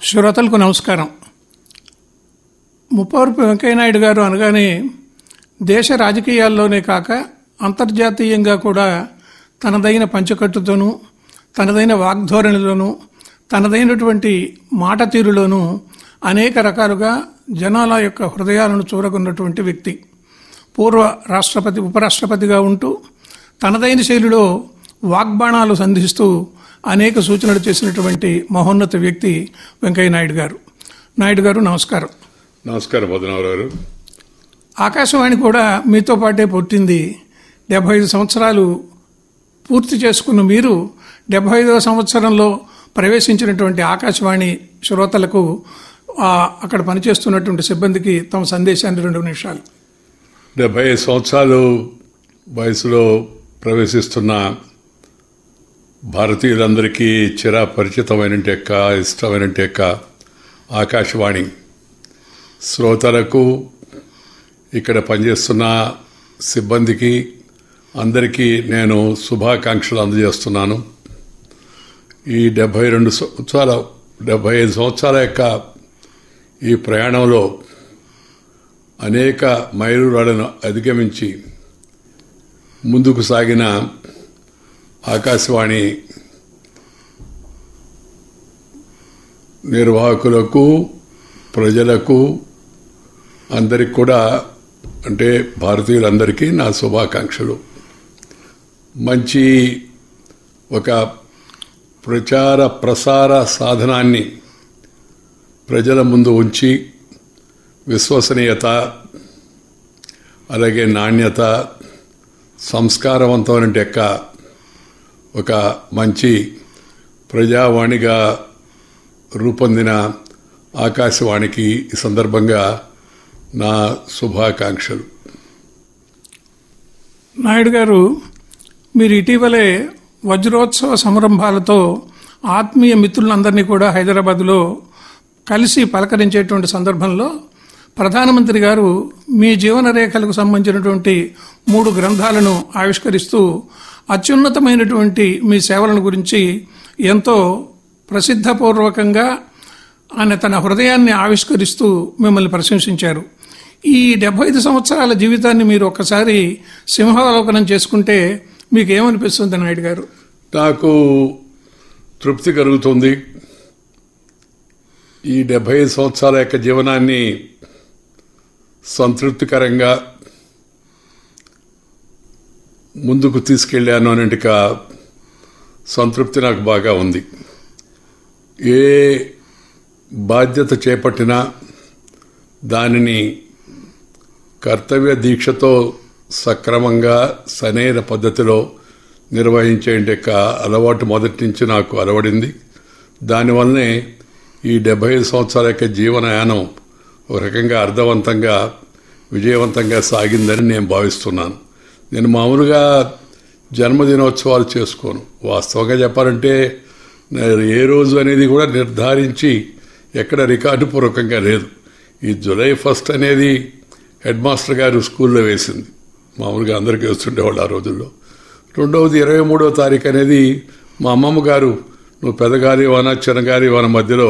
శ్రోతలకు నమస్కారం. ముప్పవరపు వెంకయ్యనాయుడు గారు అనగానే దేశ రాజకీయాల్లోనే కాక అంతర్జాతీయంగా కూడా తనదైన పంచకట్టుతోనూ, తనదైన వాగ్ధోరణిలోనూ, తనదైనటువంటి మాట తీరులోనూ అనేక రకాలుగా జనాల యొక్క హృదయాలను చూరగొన్నటువంటి వ్యక్తి. పూర్వ రాష్ట్రపతి, ఉపరాష్ట్రపతిగా ఉంటూ తనదైన శైలిలో వాగ్బాణాలు సంధిస్తూ అనేక సూచనలు చేసినటువంటి మహోన్నత వ్యక్తి వెంకయ్యనాయుడు గారు. నాయుడు గారు నమస్కారం. నమస్కారం పద్మనాభరావు గారు. ఆకాశవాణి కూడా మీతో పాటే పుట్టింది. 75 సంవత్సరాలు పూర్తి చేసుకున్న మీరు 75వ సంవత్సరంలో ప్రవేశించినటువంటి ఆకాశవాణి శ్రోతలకు, అక్కడ పనిచేస్తున్నటువంటి సిబ్బందికి తమ సందేశాన్ని 2 నిమిషాలు. 75 సంవత్సరాలు వయసులో ప్రవేశిస్తున్న భారతీయులందరికీ చిరపరిచితమైన ఇష్టమైన ఆకాశవాణి శ్రోతలకు, ఇక్కడ పనిచేస్తున్న సిబ్బందికి అందరికీ నేను శుభాకాంక్షలు అందజేస్తున్నాను. ఈ 75 సంవత్సరాల యొక్క ఈ ప్రయాణంలో అనేక మైలురాళ్లను అధిగమించి ముందుకు సాగిన ఆకాశవాణి నిర్వాహకులకు, ప్రజలకు, అందరికి కూడా, అంటే భారతీయులందరికీ నా శుభాకాంక్షలు. మంచి ఒక ప్రచార ప్రసార సాధనాన్ని ప్రజల ముందు ఉంచి విశ్వసనీయత, అలాగే నాణ్యత, సంస్కారవంతమైన ఒక మంచి ప్రజావాణిగా రూపొందిన ఆకాశవాణికి ఈ సందర్భంగా నా శుభాకాంక్షలు. నాయుడు గారు, మీరు ఇటీవలే వజ్రోత్సవ సంరంభాలతో ఆత్మీయ మిత్రులందరినీ కూడా హైదరాబాద్లో కలిసి పలకరించేటువంటి సందర్భంలో ప్రధానమంత్రి గారు మీ జీవన రేఖలకు సంబంధించినటువంటి 3 గ్రంథాలను ఆవిష్కరిస్తూ అత్యున్నతమైనటువంటి మీ సేవలను గురించి ఎంతో ప్రసిద్ధపూర్వకంగా ఆయన తన హృదయాన్ని ఆవిష్కరిస్తూ మిమ్మల్ని ప్రశంసించారు. ఈ 75 సంవత్సరాల జీవితాన్ని మీరు ఒక్కసారి సింహావలోకనం చేసుకుంటే మీకు ఏమనిపిస్తుంది నాయుడు గారు? నాకు తృప్తి కలుగుతుంది. ఈ 75 సంవత్సరాల యొక్క జీవనాన్ని సంతృప్తికరంగా ముందుకు తీసుకెళ్లాను అనే సంతృప్తి నాకు బాగా ఉంది. ఏ బాధ్యత చేపట్టినా దానిని కర్తవ్య దీక్షతో సక్రమంగా సరైన పద్ధతిలో నిర్వహించే అలవాటు మొదటి నుంచి నాకు అలవడింది. దానివల్లనే ఈ 75 సంవత్సరాల యొక్క జీవనయానం ఒక రకంగా అర్థవంతంగా, విజయవంతంగా సాగిందని నేను భావిస్తున్నాను. నేను మామూలుగా జన్మదినోత్సవాలు చేసుకోను. వాస్తవంగా చెప్పాలంటే ఏ రోజు అనేది కూడా నిర్ధారించి ఎక్కడ రికార్డు పూర్వకంగా లేదు. ఈ జూలై 1 అనేది హెడ్ మాస్టర్ గారు స్కూల్లో వేసింది. మామూలుగా అందరికీ వస్తుండేవాళ్ళు ఆ రోజుల్లో. 2వది 23వ తారీఖు అనేది మా అమ్మమ్మ గారు, నువ్వు పెద్దగారి వాన చిన్నగారి వాన మధ్యలో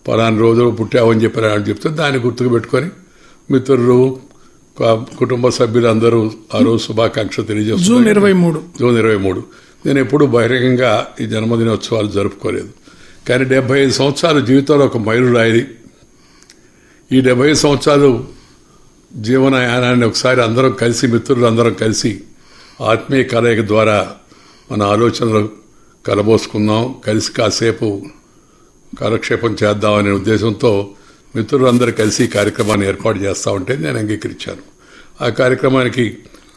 పలానా రోజులు పుట్టావని చెప్పారు అని చెప్తే దాన్ని గుర్తుకు పెట్టుకొని మిత్రులు, కుటుంబ సభ్యులందరూ ఆ రోజు శుభాకాంక్షలు తెలియజేస్తారు. జూన్ 23. నేను ఎప్పుడూ బహిరంగంగా ఈ జన్మదినోత్సవాలు జరుపుకోలేదు. కానీ 75 సంవత్సరాలు జీవితంలో ఒక మైలురాయి. ఈ 75 సంవత్సరాలు జీవనయానాన్ని ఒకసారి అందరం కలిసి, మిత్రులు అందరం కలిసి ఆత్మీయ కలయిక ద్వారా మన ఆలోచనలు కలబోసుకుందాం, కలిసి కాసేపు కాలక్షేపం చేద్దామనే ఉద్దేశంతో మిత్రులందరూ కలిసి ఈ కార్యక్రమాన్ని ఏర్పాటు చేస్తామంటే నేను అంగీకరించాను. ఆ కార్యక్రమానికి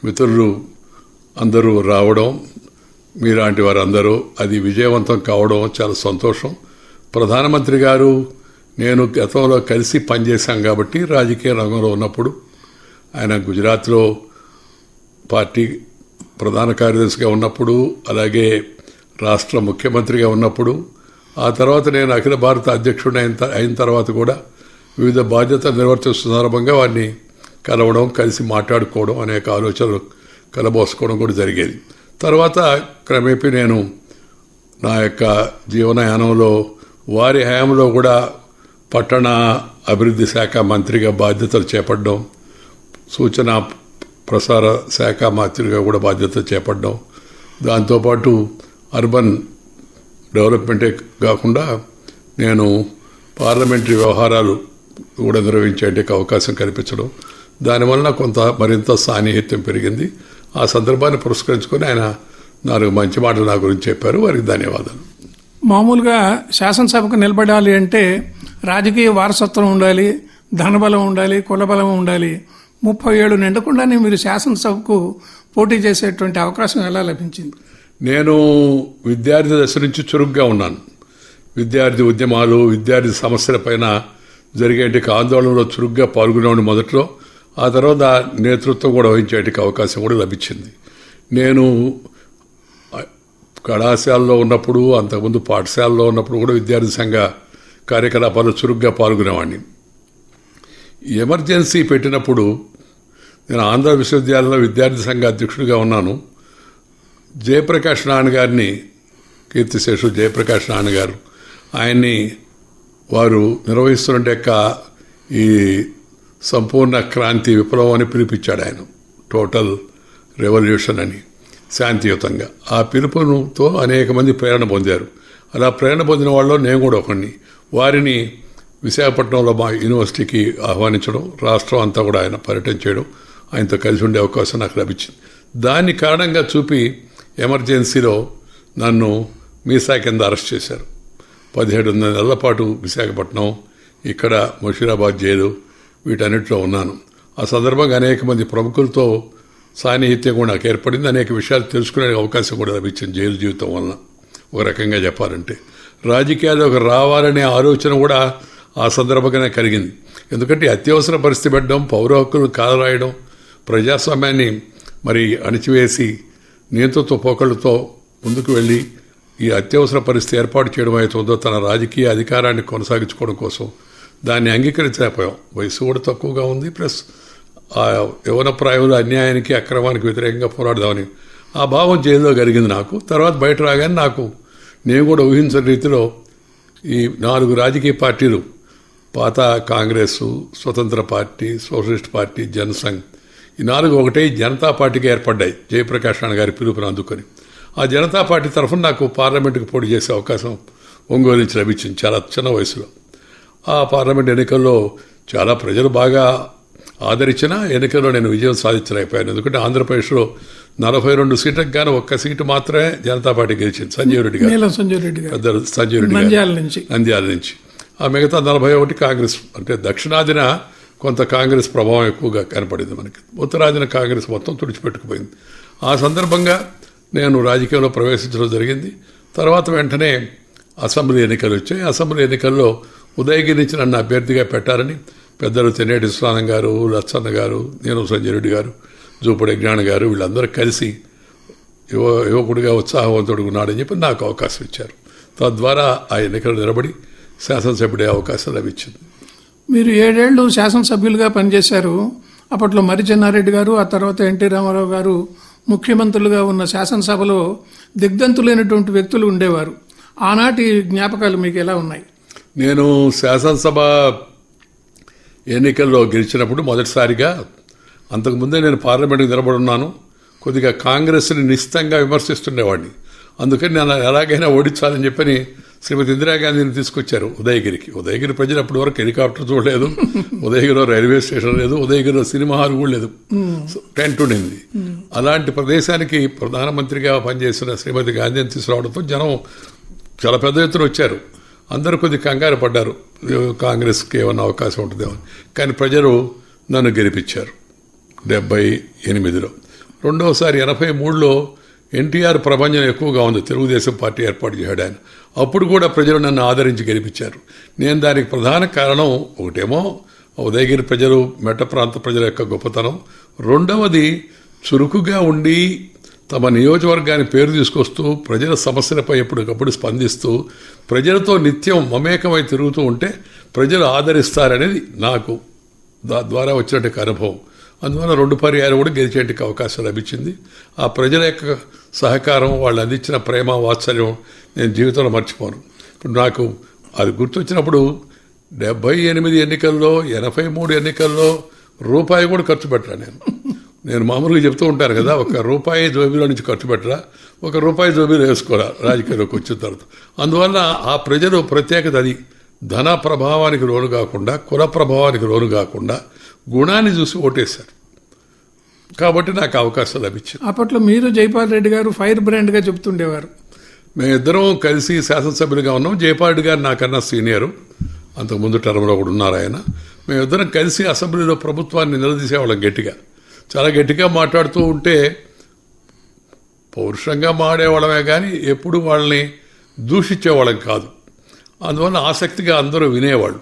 మిత్రులు అందరూ రావడం, మీలాంటి వారందరూ, అది విజయవంతం కావడం చాలా సంతోషం. ప్రధానమంత్రి గారు, నేను గతంలో కలిసి పనిచేశాం కాబట్టి రాజకీయ రంగంలో ఉన్నప్పుడు, ఆయన గుజరాత్లో పార్టీ ప్రధాన కార్యదర్శిగా ఉన్నప్పుడు, అలాగే రాష్ట్ర ముఖ్యమంత్రిగా ఉన్నప్పుడు, ఆ తర్వాత నేను అఖిల భారత అధ్యక్షుడు అయిన తర్వాత కూడా వివిధ బాధ్యతలు నిర్వర్తిస్తున్న సందర్భంగా వారిని కలవడం, కలిసి మాట్లాడుకోవడం, అనేక ఆలోచనలు కలబోసుకోవడం కూడా జరిగేది. తర్వాత క్రమేపీ నేను నా యొక్క జీవనయానంలో వారి హయాంలో కూడా పట్టణ అభివృద్ధి శాఖ మంత్రిగా బాధ్యతలు చేపట్టడం, సూచన ప్రసార శాఖ మంత్రిగా కూడా బాధ్యతలు చేపట్టడం, దాంతోపాటు అర్బన్ డెవలప్మెంటే కాకుండా నేను పార్లమెంటరీ వ్యవహారాలు కూడా నిర్వహించేందుకు అవకాశం కల్పించడం, దానివల్ల కొంత మరింత సాన్నిహిత్యం పెరిగింది. ఆ సందర్భాన్ని పురస్కరించుకొని ఆయన 4 మంచి మాటలు నా గురించి చెప్పారు. వారికి ధన్యవాదాలు. మామూలుగా శాసనసభకు నిలబడాలి అంటే రాజకీయ వారసత్వం ఉండాలి, ధనబలం ఉండాలి, కులబలం ఉండాలి. 37 నిండకుండానే మీరు శాసనసభకు పోటీ చేసేటువంటి అవకాశం ఎలా లభించింది? నేను విద్యార్థి దశ నుంచి చురుగ్గా ఉన్నాను. విద్యార్థి ఉద్యమాలు, విద్యార్థి సమస్యలపైన జరిగేటికి ఆందోళనలో చురుగ్గా పాల్గొనేవాడిని మొదట్లో. ఆ తర్వాత నేతృత్వం కూడా వహించేటికి అవకాశం కూడా లభించింది. నేను కళాశాలలో ఉన్నప్పుడు, అంతకుముందు పాఠశాలలో ఉన్నప్పుడు కూడా విద్యార్థి సంఘ కార్యకలాపాలు చురుగ్గా పాల్గొనేవాడిని. ఎమర్జెన్సీ పెట్టినప్పుడు నేను ఆంధ్ర విశ్వవిద్యాలయంలో విద్యార్థి సంఘ అధ్యక్షుడిగా ఉన్నాను. జయప్రకాష్ నాన్నగారిని, కీర్తిశేషుడు జయప్రకాష్ నాన్నగారు, ఆయన్ని వారు నిర్వహిస్తున్న ఈ సంపూర్ణ క్రాంతి విప్లవం అని పిలిపించాడు. ఆయన టోటల్ రెవల్యూషన్ అని శాంతియుతంగా. ఆ పిలుపుతో అనేక మంది ప్రేరణ పొందారు. అలా ప్రేరణ పొందిన వాళ్ళలో నేను కూడా ఒకడిని. వారిని విశాఖపట్నంలో మా యూనివర్సిటీకి ఆహ్వానించడం, రాష్ట్రం అంతా కూడా ఆయన పర్యటన చేయడం, ఆయనతో కలిసి ఉండే అవకాశం నాకు లభించింది. దాన్ని కారణంగా చూపి ఎమర్జెన్సీలో నన్ను మీసా కింద అరెస్ట్ చేశారు. 17 నెలల పాటు విశాఖపట్నం, ఇక్కడ ముషీరాబాద్ జైలు, వీటన్నిటిలో ఉన్నాను. ఆ సందర్భంగా అనేక మంది ప్రముఖులతో సాన్నిహిత్యం కూడా నాకు ఏర్పడింది. అనేక విషయాలు తెలుసుకునే అవకాశం కూడా లభించింది జైలు జీవితం వలన. ఒక రకంగా చెప్పాలంటే రాజకీయాల్లోకి రావాలనే ఆలోచన కూడా ఆ సందర్భంగానే కలిగింది. ఎందుకంటే అత్యవసర పరిస్థితి పెట్టడం, పౌర హక్కులను కాలరాయడం, ప్రజాస్వామ్యాన్ని మరి అణిచివేసి నియంతృత్వ పోకళ్లతో ముందుకు వెళ్ళి ఈ అత్యవసర పరిస్థితి ఏర్పాటు చేయడం అవుతుందో తన రాజకీయ అధికారాన్ని కొనసాగించుకోవడం కోసం దాన్ని అంగీకరించలేకపోయాం. వయసు కూడా తక్కువగా ఉంది, ప్లస్ ఆ యవన ప్రాయంలో అన్యాయానికి అక్రమానికి వ్యతిరేకంగా పోరాడదామని ఆ భావం జైల్లో కలిగింది నాకు. తర్వాత బయట రాగానే నాకు నేను కూడా ఊహించిన రీతిలో ఈ 4 రాజకీయ పార్టీలు, పాత కాంగ్రెస్, స్వతంత్ర పార్టీ, సోషలిస్ట్ పార్టీ, జనసంఘ్, ఈ 4 ఒకటే జనతా పార్టీకి ఏర్పడ్డాయి జయప్రకాష్ నాన్న గారి పిలుపుని అందుకొని. ఆ జనతా పార్టీ తరఫున నాకు పార్లమెంటుకు పోటీ చేసే అవకాశం ఒంగోలు నుంచి లభించింది చాలా చిన్న వయసులో. ఆ పార్లమెంట్ ఎన్నికల్లో చాలా ప్రజలు బాగా ఆదరించిన ఎన్నికల్లో నేను విజయం సాధించలేకపోయాను. ఎందుకంటే ఆంధ్రప్రదేశ్లో 42 సీట్లకు గాను 1 సీటు మాత్రమే జనతా పార్టీ గెలిచింది. సంజీవ్ రెడ్డి గారు, నంద్యాల నుంచి. ఆ మిగతా 41 కాంగ్రెస్. అంటే దక్షిణాదిన కొంత కాంగ్రెస్ ప్రభావం ఎక్కువగా కనపడింది మనకి. ఉత్తరాదిన కాంగ్రెస్ మొత్తం తుడిచిపెట్టుకుపోయింది. ఆ సందర్భంగా నేను రాజకీయంలో ప్రవేశించడం జరిగింది. తర్వాత వెంటనే అసెంబ్లీ ఎన్నికలు వచ్చాయి. అసెంబ్లీ ఎన్నికల్లో ఉదయగిరి నుంచి నన్ను అభ్యర్థిగా పెట్టారని పెద్దలు తెన్నేటి విశ్వనాథం గారు, లచ్చన్న గారు, నేను సంజయ్ రెడ్డి గారు, జూపడి జ్ఞాన గారు, వీళ్ళందరూ కలిసి యువకుడిగా ఉత్సాహవంతుడిగా ఉన్నాడని చెప్పి నాకు అవకాశం ఇచ్చారు. తద్వారా ఆ ఎన్నికలు నిలబడి శాసనసభ్యుడే అవకాశం లభించింది. మీరు 7 ఏళ్లు శాసనసభ్యులుగా పనిచేశారు. అప్పట్లో మరి చెన్నారెడ్డి గారు, ఆ తర్వాత ఎన్టీ రామారావు గారు ముఖ్యమంత్రులుగా ఉన్న శాసనసభలో దిగ్ధంతులైనటువంటి వ్యక్తులు ఉండేవారు. ఆనాటి జ్ఞాపకాలు మీకు ఎలా ఉన్నాయి? నేను శాసనసభ ఎన్నికల్లో గెలిచినప్పుడు మొదటిసారిగా, అంతకుముందే నేను పార్లమెంట్కి నిలబడున్నాను, కొద్దిగా కాంగ్రెస్ని నిశ్చితంగా విమర్శిస్తుండేవాడిని. అందుకని నేను ఎలాగైనా ఓడించాలని చెప్పని శ్రీమతి ఇందిరాగాంధీని తీసుకొచ్చారు ఉదయగిరికి. ఉదయగిరి ప్రజలు అప్పటి వరకు హెలికాప్టర్ చూడలేదు, ఉదయగిరిలో రైల్వే స్టేషన్ లేదు, ఉదయగిరిలో సినిమా హాల్ కూడా లేదు, టెంట్ ఉండింది. అలాంటి ప్రదేశానికి ప్రధానమంత్రిగా పనిచేసిన శ్రీమతి గాంధీని తీసుకురావడంతో జనం చాలా పెద్ద ఎత్తున వచ్చారు. అందరూ కొద్దిగా కంగారు పడ్డారు, కాంగ్రెస్కి ఏమన్నా అవకాశం ఉంటుందేమో. కానీ ప్రజలు నన్ను గెలిపించారు 78లో. రెండవసారి 83లో ఎన్టీఆర్ ప్రభంజనం ఎక్కువగా ఉంది, తెలుగుదేశం పార్టీ ఏర్పాటు చేయడం ఆయన. అప్పుడు కూడా ప్రజలు నన్ను ఆదరించి గెలిపించారు. నేను దానికి ప్రధాన కారణం ఒకటేమో ఉదయగిరి ప్రజలు, మెట్ట ప్రాంత ప్రజల యొక్క గొప్పతనం. రెండవది చురుకుగా ఉండి తమ నియోజకవర్గాన్ని పేరు తీసుకొస్తూ ప్రజల సమస్యలపై ఎప్పటికప్పుడు స్పందిస్తూ ప్రజలతో నిత్యం మమేకమై తిరుగుతూ ఉంటే ప్రజలు ఆదరిస్తారనేది నాకు ద్వారా వచ్చినట్టు అనుభవం. అందువల్ల 2 పర్యాయాలు కూడా గెలిచేందుకు అవకాశం లభించింది. ఆ ప్రజల యొక్క సహకారం, వాళ్ళు అందించిన ప్రేమ, వాత్సల్యం నేను జీవితంలో మర్చిపోను. ఇప్పుడు నాకు అది గుర్తొచ్చినప్పుడు 78 ఎన్నికల్లో 83 ఎన్నికల్లో రూపాయి కూడా ఖర్చు పెట్టరా నేను మామూలుగా చెప్తూ ఉంటాను కదా, ₹1 జోబీలో నుంచి ఖర్చు పెట్టరా, ₹1 జోబీలో వేసుకోరా రాజకీయాల్లోకి వచ్చిన తర్వాత. అందువల్ల ఆ ప్రజలు ప్రత్యేకత అది. ధన ప్రభావానికి లోను కాకుండా, కుల ప్రభావానికి లోను కాకుండా గుణాన్ని చూసి ఓటేశారు. కాబట్టి నాకు అవకాశం లభించింది. అప్పట్లో మీరు జైపాల్ రెడ్డి గారు ఫైర్ బ్రాండ్ గా చెప్తుండేవారు. మేమిద్దరం కలిసి శాసనసభ్యులుగా ఉన్నాం. జైపాల్ రెడ్డి గారు నాకన్నా సీనియరు, అంతకుముందు టర్మ్లో కూడా ఉన్నారు ఆయన. మేమిద్దరం కలిసి అసెంబ్లీలో ప్రభుత్వాన్ని నిలదీసేవాళ్ళం గట్టిగా, చాలా గట్టిగా మాట్లాడుతూ ఉంటే పౌరుషంగా మాడేవాళ్ళమే కానీ ఎప్పుడు వాళ్ళని దూషించేవాళ్ళం కాదు. అందువల్ల ఆసక్తిగా అందరూ వినేవాళ్ళు.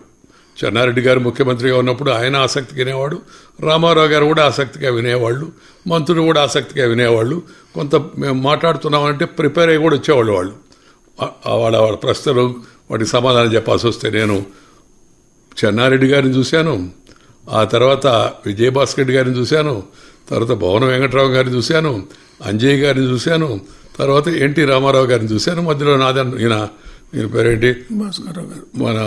చెన్నారెడ్డి గారు ముఖ్యమంత్రిగా ఉన్నప్పుడు ఆయన ఆసక్తిగా వినేవాడు, రామారావు గారు కూడా ఆసక్తిగా వినేవాళ్ళు, మంత్రులు కూడా ఆసక్తిగా వినేవాళ్ళు. కొంత మేము మాట్లాడుతున్నామంటే ప్రిపేర్ అయ్యి కూడా వచ్చేవాళ్ళు. వాళ్ళ ప్రశ్నలు వాటికి సమాధానం చెప్పాల్సి వస్తే నేను చెన్నారెడ్డి గారిని చూశాను, ఆ తర్వాత విజయభాస్కర్ రెడ్డి గారిని చూశాను, తర్వాత భవన వెంకటరావు గారిని చూశాను, అంజయ్ గారిని చూశాను, తర్వాత ఎన్టీ రామారావు గారిని చూశాను. మధ్యలో ఈయన పేరేంటి మన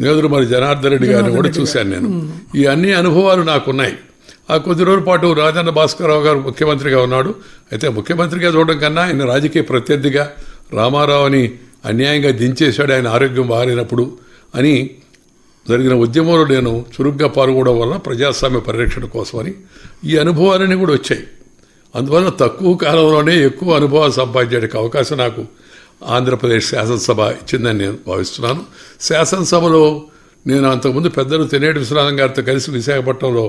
నేదురుమరి జనార్దన్ రెడ్డి గారిని కూడా చూశాను నేను. ఈ అన్ని అనుభవాలు నాకున్నాయి. ఆ కొద్ది రోజుల పాటు రాజన్న భాస్కరరావు గారు ముఖ్యమంత్రిగా ఉన్నాడు. అయితే ముఖ్యమంత్రిగా చూడడం కన్నా ఆయన రాజకీయ ప్రత్యర్థిగా రామారావుని అన్యాయంగా దించేశాడు ఆయన ఆరోగ్యం బాగాలేనప్పుడు అని జరిగిన ఉద్యమంలో నేను చురుగ్గా పాల్గొనడం వల్ల ప్రజాస్వామ్య పరిరక్షణ కోసమని ఈ అనుభవాలన్నీ కూడా వచ్చాయి. అందువల్ల తక్కువ కాలంలోనే ఎక్కువ అనుభవాలు సంపాదించడానికి అవకాశం నాకు ఆంధ్రప్రదేశ్ శాసనసభ ఇచ్చిందని నేను భావిస్తున్నాను. శాసనసభలో నేను అంతకుముందు పెద్దలు తెన్నేటి విశ్వనాథం గారితో కలిసి విశాఖపట్నంలో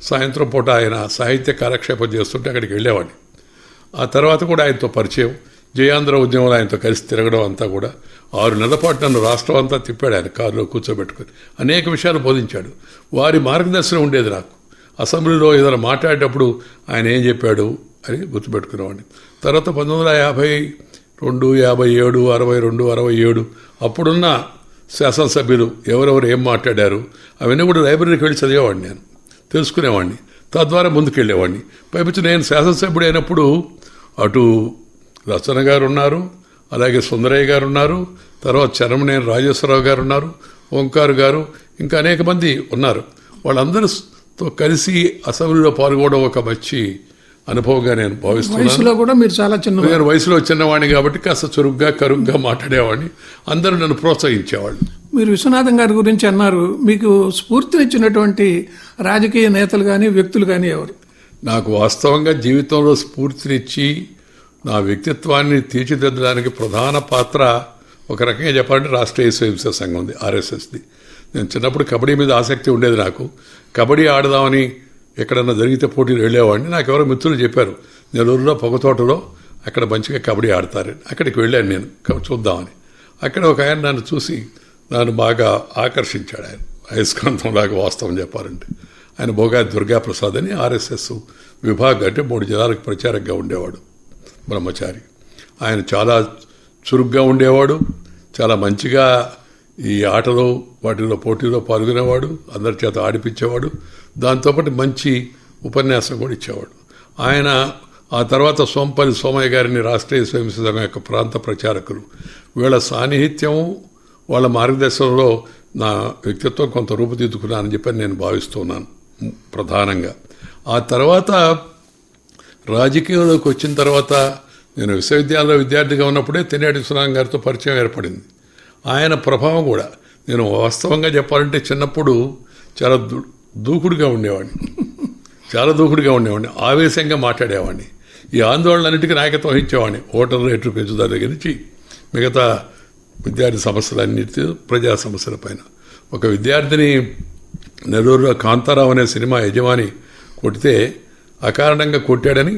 సాయంత్రం పూట ఆయన సాహిత్య కాలక్షేపం చేస్తుంటే అక్కడికి వెళ్ళేవాడిని. ఆ తర్వాత కూడా ఆయనతో పరిచయం, జయాంధ్ర ఉద్యమంలో ఆయనతో కలిసి తిరగడం అంతా కూడా 6 నెలల పాటు నన్ను రాష్ట్రం అంతా తిప్పాడు ఆయన కారులో కూర్చోబెట్టుకుని. అనేక విషయాలు బోధించాడు. వారి మార్గదర్శనం ఉండేది నాకు. అసెంబ్లీలో ఏదైనా మాట్లాడేటప్పుడు ఆయన ఏం చెప్పాడు అని గుర్తుపెట్టుకునేవాడిని. తర్వాత 1952, 57, 62, 67 అప్పుడున్న శాసనసభ్యులు ఎవరెవరు ఏం మాట్లాడారు అవన్నీ కూడా లైబ్రరీకి వెళ్ళి చదివేవాడిని, నేను తెలుసుకునేవాడిని. తద్వారా ముందుకెళ్ళేవాడిని. పైపించి నేను శాసనసభ్యుడు అయినప్పుడు అటు రచన గారు ఉన్నారు, అలాగే సుందరయ్య గారు ఉన్నారు, తర్వాత చెరమనేని రాజేశ్వరరావు గారు ఉన్నారు, ఓంకార్ గారు, ఇంకా అనేక మంది ఉన్నారు. వాళ్ళందరితో కలిసి అసెంబ్లీలో పాల్గొనడం ఒక మంచి అనుభవంగా నేను భావిస్తున్నాను. వయసులో కూడా మీరు చాలా చిన్న, నేను వయసులో చిన్నవాడిని కాబట్టి కాస్త చురుగ్గా కరుగ్గా మాట్లాడేవాడిని. అందరూ నన్ను ప్రోత్సహించేవాళ్ళు. మీరు విశ్వనాథం గారి గురించి అన్నారు. మీకు స్ఫూర్తినిచ్చినటువంటి రాజకీయ నేతలు కానీ వ్యక్తులు కానీ ఎవరు? నాకు వాస్తవంగా జీవితంలో స్ఫూర్తినిచ్చి నా వ్యక్తిత్వాన్ని తీర్చిదిద్దడానికి ప్రధాన పాత్ర ఒక రకంగా చెప్పాలంటే రాష్ట్రీయ స్వయంసేవక సంఘం ఉంది, RSSది. నేను చిన్నప్పుడు కబడ్డీ మీద ఆసక్తి ఉండేది నాకు. కబడ్డీ ఆడదామని ఎక్కడన్నా జరిగితే పోటీలు వెళ్ళేవాడిని. నాకు ఎవరో మిత్రులు చెప్పారు, నెల్లూరులో పొగతోటలో అక్కడ మంచిగా కబడ్డీ ఆడతారని. అక్కడికి వెళ్ళాను నేను చూద్దామని. అక్కడ ఒక ఆయన నన్ను చూసి నన్ను బాగా ఆకర్షించాడు. ఆయన అయస్కాంతంలాగా వాస్తవం చెప్పాలంటే. ఆయన భోగా దుర్గాప్రసాద్ అని RSS విభాగం అంటే 3 జిల్లాలకు ప్రచారంగా ఉండేవాడు, బ్రహ్మచారి. ఆయన చాలా చురుగ్గా ఉండేవాడు, చాలా మంచిగా ఈ ఆటలో వాటిలో పోటీలో పాల్గొనేవాడు, అందరి చేత ఆడిపించేవాడు. దాంతోపాటు మంచి ఉపన్యాసం కూడా ఇచ్చేవాడు ఆయన. ఆ తర్వాత సోంపల్లి సోమయ్య గారిని రాష్ట్రీయ స్వయంసేవక సంఘం యొక్క ప్రాంత ప్రచారకులు. వీళ్ళ సాన్నిహిత్యం, వాళ్ళ మార్గదర్శనంలో నా వ్యక్తిత్వం కొంత రూపుదిద్దుకున్నానని చెప్పని నేను భావిస్తున్నాను ప్రధానంగా. ఆ తర్వాత రాజకీయంలోకి వచ్చిన తర్వాత నేను విశ్వవిద్యాలయంలో విద్యార్థిగా ఉన్నప్పుడే తెన్నేటి విశ్వనాథం గారితో పరిచయం ఏర్పడింది. ఆయన ప్రభావం కూడా. నేను వాస్తవంగా చెప్పాలంటే చిన్నప్పుడు చాలా దూకుడుగా ఉండేవాడిని, ఆవేశంగా మాట్లాడేవాడిని. ఈ ఆందోళనన్నిటికీ నాయకత్వం వహించేవాడిని. ఓటర్ రేట్లు పెంచుదా దగ్గర నుంచి మిగతా విద్యార్థి సమస్యలన్నిటి, ప్రజా సమస్యల పైన. ఒక విద్యార్థిని నెల్లూరులో కాంతారావు అనే సినిమా యజమాని కొడితే అకారణంగా కొట్టాడని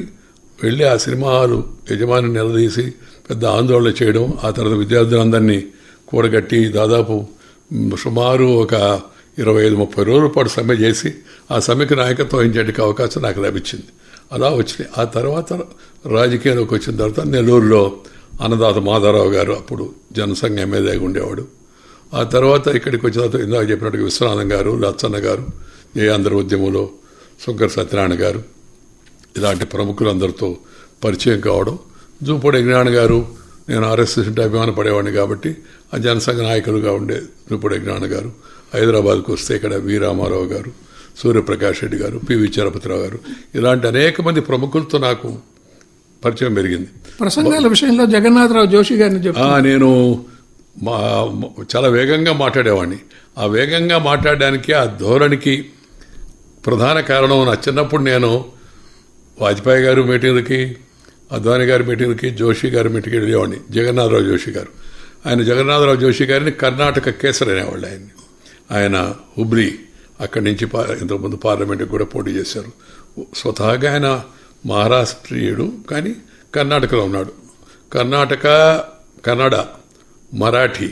వెళ్ళి ఆ సినిమా హాలు యజమాని నిలదీసి పెద్ద ఆందోళన చేయడం, ఆ తర్వాత విద్యార్థులందరినీ కూడగట్టి దాదాపు సుమారు ఒక 25-30 రోజుల పాటు సమ్మె చేసి ఆ సమ్మెకి నాయకత్వం వహించేందుకు అవకాశం నాకు లభించింది. అలా వచ్చినాయి. ఆ తర్వాత రాజకీయాల్లోకి వచ్చిన తర్వాత నెల్లూరులో అన్నదాత మాధవరావు గారు అప్పుడు జనసంఘ ఎమ్మెల్యేగా ఉండేవాడు. ఆ తర్వాత ఇక్కడికి వచ్చిన తర్వాత ఇందాక చెప్పినట్టుగా విశ్వనాథం గారు, లచ్చన్న గారు, జయాంధ్ర ఉద్యమంలో శంకర్ సత్యనారాయణ గారు, ఇలాంటి ప్రముఖులందరితో పరిచయం కావడం. జూపూడి యజ్ఞాన గారు, నేను RSS అంటే అభిమాన పడేవాడిని కాబట్టి ఆ జనసంఘ నాయకులుగా ఉండే త్రిపుడి జ్ఞాన గారు, హైదరాబాద్కు వస్తే ఇక్కడ వి రామారావు గారు, సూర్యప్రకాష్ రెడ్డి గారు, పివి చలపతిరావు గారు, ఇలాంటి అనేక మంది ప్రముఖులతో నాకు పరిచయం పెరిగింది. ప్రసంగాల విషయంలో జగన్నాథరావు జోషి గారిని నేను చాలా వేగంగా మాట్లాడేవాడిని. ఆ వేగంగా మాట్లాడడానికి, ఆ ధోరణికి ప్రధాన కారణం నా చిన్నప్పుడు నేను వాజ్పేయి గారు మీటింగ్లకి, అద్వానీ గారి మీటింగ్లకి, జోషి గారి మీటింగ్కి వెళ్ళేవాడిని. జగన్నాథరావు జోషి గారు, ఆయన జగన్నాథరావు జోషి గారిని కర్ణాటక కేసరి అనేవాళ్ళు. ఆయన హుబ్లీ అక్కడి నుంచి ఇంతకుముందు పార్లమెంట్కి కూడా పోటీ చేశారు. స్వతహాగా ఆయన మహారాష్ట్రీయుడు, కానీ కర్ణాటకలో ఉన్నాడు. కన్నడ, మరాఠీ,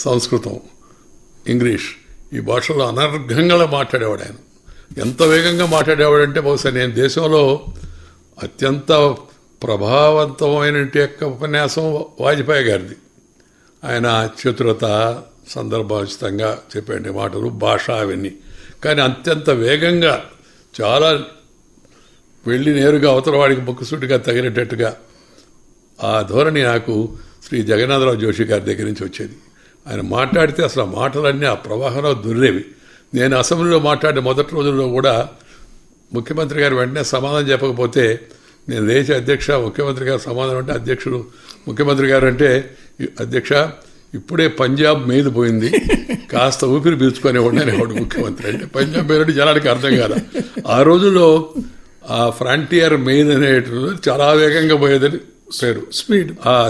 సంస్కృతం, ఇంగ్లీష్ ఈ భాషలో అనర్ఘంగా మాట్లాడేవాడు. ఆయన ఎంత వేగంగా మాట్లాడేవాడంటే బహుశా నేను దేశంలో అత్యంత ప్రభావవంతమైన యొక్క ఉపన్యాసం వాజ్పేయి గారిది. ఆయన చతురత, సందర్భోచితంగా చెప్పే మాటలు, భాష అవన్నీ. కానీ అత్యంత వేగంగా చాలా వెళ్ళి నేరుగా అవతల వాడికి ముక్కుసూటిగా తగినట్టుగా ఆ ధోరణి నాకు శ్రీ జగన్నాథరావు జోషి గారి దగ్గర నుంచి వచ్చేది. ఆయన మాట్లాడితే అసలు ఆ మాటలన్నీ ఆ ప్రవాహంలో దుర్రేవి. నేను అసెంబ్లీలో మాట్లాడే మొదటి రోజుల్లో కూడా ముఖ్యమంత్రి గారు వెంటనే సమాధానం చెప్పకపోతే నేను లేచి అధ్యక్ష, ముఖ్యమంత్రి గారు సమాధానం అంటే అధ్యక్షుడు ముఖ్యమంత్రి గారు అంటే, అధ్యక్ష ఇప్పుడే పంజాబ్ మెయిల్ పోయింది, కాస్త ఊపిరి పీల్చుకునేవాడు అనేవాడు ముఖ్యమంత్రి. అంటే పంజాబ్ మెయిల్ అంటే జనానికి అర్థం కాదు. ఆ రోజుల్లో ఆ ఫ్రాంటియర్ మెయిల్ అనేటువంటి చాలా వేగంగా పోయేదని పేరు,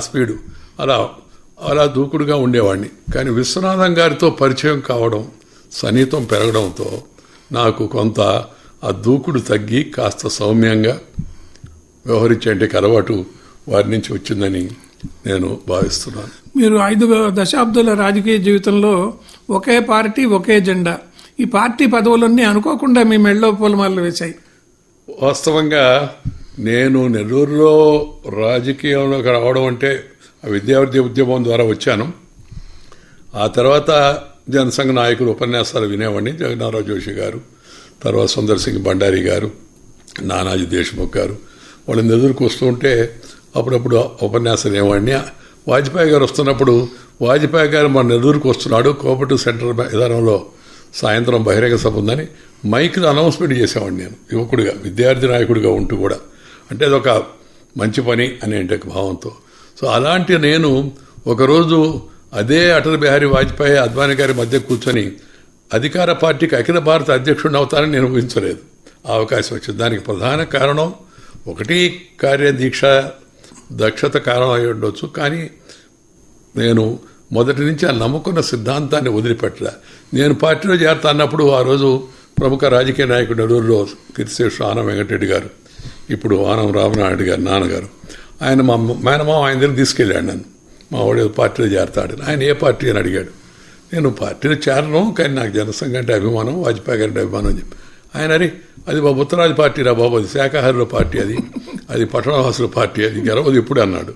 స్పీడు అలా దూకుడుగా ఉండేవాడిని. కానీ విశ్వనాథం గారితో పరిచయం కావడం, సన్నిహితం పెరగడంతో నాకు కొంత ఆ దూకుడు తగ్గి కాస్త సౌమ్యంగా వ్యవహరించే అలవాటు వారి నుంచి వచ్చిందని నేను భావిస్తున్నాను. మీరు 5 దశాబ్దాల రాజకీయ జీవితంలో ఒకే పార్టీ, ఒకే జెండా, ఈ పార్టీ పదవులన్నీ అనుకోకుండా మీ మెళ్ళో పూలమాలలు వేశాయి. వాస్తవంగా నేను నెల్లూరులో రాజకీయంలోకి రావడం అంటే విద్యార్థి ఉద్యమం ద్వారా వచ్చాను. ఆ తర్వాత జనసంఘ నాయకులు ఉపన్యాసాలు వినేవాడిని. జగన్నాథరావు జోషి గారు, తర్వాత సుందర్ సింగ్ భండారీ గారు, నానాజీ దేశ్ముఖ్ గారు, వాళ్ళని ఎదురుకు వస్తూ ఉంటే అప్పుడప్పుడు ఉపన్యాసం వినేవాడిని. వాజ్పేయి గారు వస్తున్నప్పుడు, వాజ్పేయి గారు మన నెల్లూరుకు వస్తున్నాడు, కోఆపరేటివ్ సెంటర్ విధానంలో సాయంత్రం బహిరంగ సభ ఉందని మైక్లో అనౌన్స్మెంట్ చేసేవాడిని నేను, యువకుడిగా, విద్యార్థి నాయకుడిగా ఉంటూ కూడా. అంటే అదొక మంచి పని అనే భావంతో. సో అలాంటి నేను ఒకరోజు అదే అటల్ బిహారీ వాజ్పేయి, అద్వానీ గారి మధ్య కూర్చొని అధికార పార్టీకి అఖిల భారత అధ్యక్షుడిని అవుతానని నేను ఊహించలేదు. ఆ అవకాశం వచ్చింది. దానికి ప్రధాన కారణం ఒకటి కార్యదీక్ష, దక్షత కారణం అయి ఉండొచ్చు. కానీ నేను మొదటి నుంచి ఆ నమ్ముకున్న సిద్ధాంతాన్ని వదిలిపెట్టలే. నేను పార్టీలో చేరతా అన్నప్పుడు ఆ రోజు ప్రముఖ రాజకీయ నాయకుడు నెల్లూరులో కీర్తిశేషుడు ఆనం వెంకటరెడ్డి గారు, ఇప్పుడు ఆనం రామనాయుడు గారు నాన్నగారు, ఆయన మా మేనమామ ఆయన దగ్గర తీసుకెళ్ళాడు నన్ను. మా వాడు పార్టీలో చేరతాడు. ఆయన ఏ పార్టీ అని అడిగాడు. నేను పార్టీలో చేరను, కానీ నాకు జనసంఘ అంటే అభిమానం, వాజ్పేయి గారి అభిమానం అని చెప్పి. ఆయన అరే అది బాబు ఉత్తరాది పార్టీ రా బాబు, అది శాఖాహారుల పార్టీ, అది పట్టణవాసుల పార్టీ, అది గెలవదు ఇప్పుడు అన్నాడు.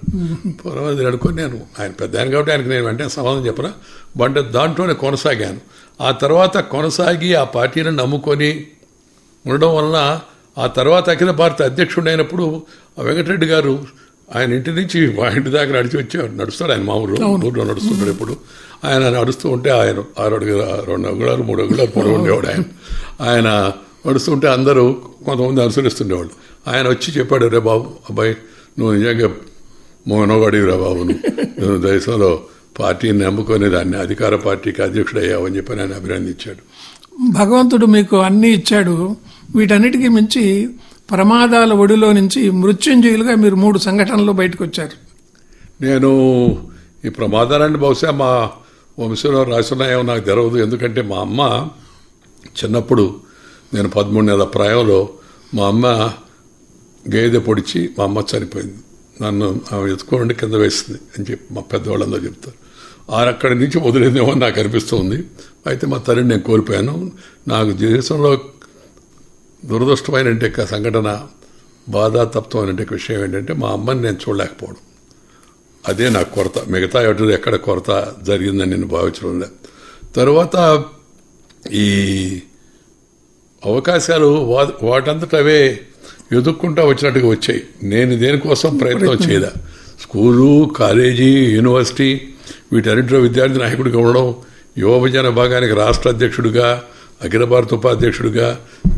పొరవది అనుకుని నేను, ఆయన పెద్ద ఆయన కాబట్టి ఆయనకు నేను వెంటనే సమాధానం చెప్పరా, బట్ దాంట్లోనే కొనసాగాను. ఆ తర్వాత కొనసాగి ఆ పార్టీని నమ్ముకొని ఉండడం వలన ఆ తర్వాత అఖిల భారత అధ్యక్షుడు అయినప్పుడు వెంకటరెడ్డి గారు ఆయన ఇంటి నుంచి మా ఇంటి దాకా నడిచి వచ్చేవాడు. నడుస్తాడు ఆయన, మామూలు ఊళ్ళో నడుస్తుంటాడు. ఎప్పుడు ఆయన నడుస్తూ ఉంటే ఆయన 6 అడుగులు 2 అంగుళాలు 3 అంగుళాలు పొడవు ఉండేవాడు. ఆయన నడుస్తుంటే అందరూ కొంతమంది అనుసరిస్తుండేవాళ్ళు. ఆయన వచ్చి చెప్పాడు, రే బాబు అబ్బాయి నువ్వు నిజంగా మోనోగాడివిరా బాబు, నువ్వు దేశంలో పార్టీని నమ్ముకొని దాన్ని అధికార పార్టీకి అధ్యక్షుడు అయ్యావని చెప్పి ఆయన అభినందించాడు. భగవంతుడు మీకు అన్నీ ఇచ్చాడు. వీటన్నిటికీ మించి ప్రమాదాల ఒడిలో నుంచి మృత్యుంజయులుగా మీరు 3 సంఘటనలు బయటకు వచ్చారు. నేను ఈ ప్రమాదాలన్నీ బహుశా మా వంశంలో రాసున్నాయో నాకు తెలవదు. ఎందుకంటే మా అమ్మ చిన్నప్పుడు, నేను 13 నెలల ప్రాయంలో మా అమ్మ గేదె పొడిచి మా అమ్మ చనిపోయింది. నన్ను ఆమె ఎత్తుకోండి కింద వేసింది అని చెప్పి మా పెద్దవాళ్ళందరూ చెప్తారు. అక్కడి నుంచి వదిలేదేమో నాకు అనిపిస్తుంది. అయితే మా తల్లిని నేను కోల్పోయాను. నాకు జీవితంలో దురదృష్టమైన సంఘటన, బాధ, తప్తమైన విషయం ఏంటంటే మా అమ్మని నేను చూడలేకపోవడం. అదే నాకు కొరత. మిగతా ఎక్కడ కొరత జరిగిందని నేను భావించడం లేదు. తర్వాత ఈ అవకాశాలు వాటంతటవే ఎదుక్కుంటా వచ్చినట్టుగా వచ్చాయి. నేను దేనికోసం ప్రయత్నం చేయలే. స్కూలు, కాలేజీ, యూనివర్సిటీ వీటన్నింటిలో విద్యార్థి నాయకుడిగా ఉండడం, యువజన విభాగానికి రాష్ట్ర అధ్యక్షుడిగా, అఖిల భారత ఉపాధ్యక్షుడిగా,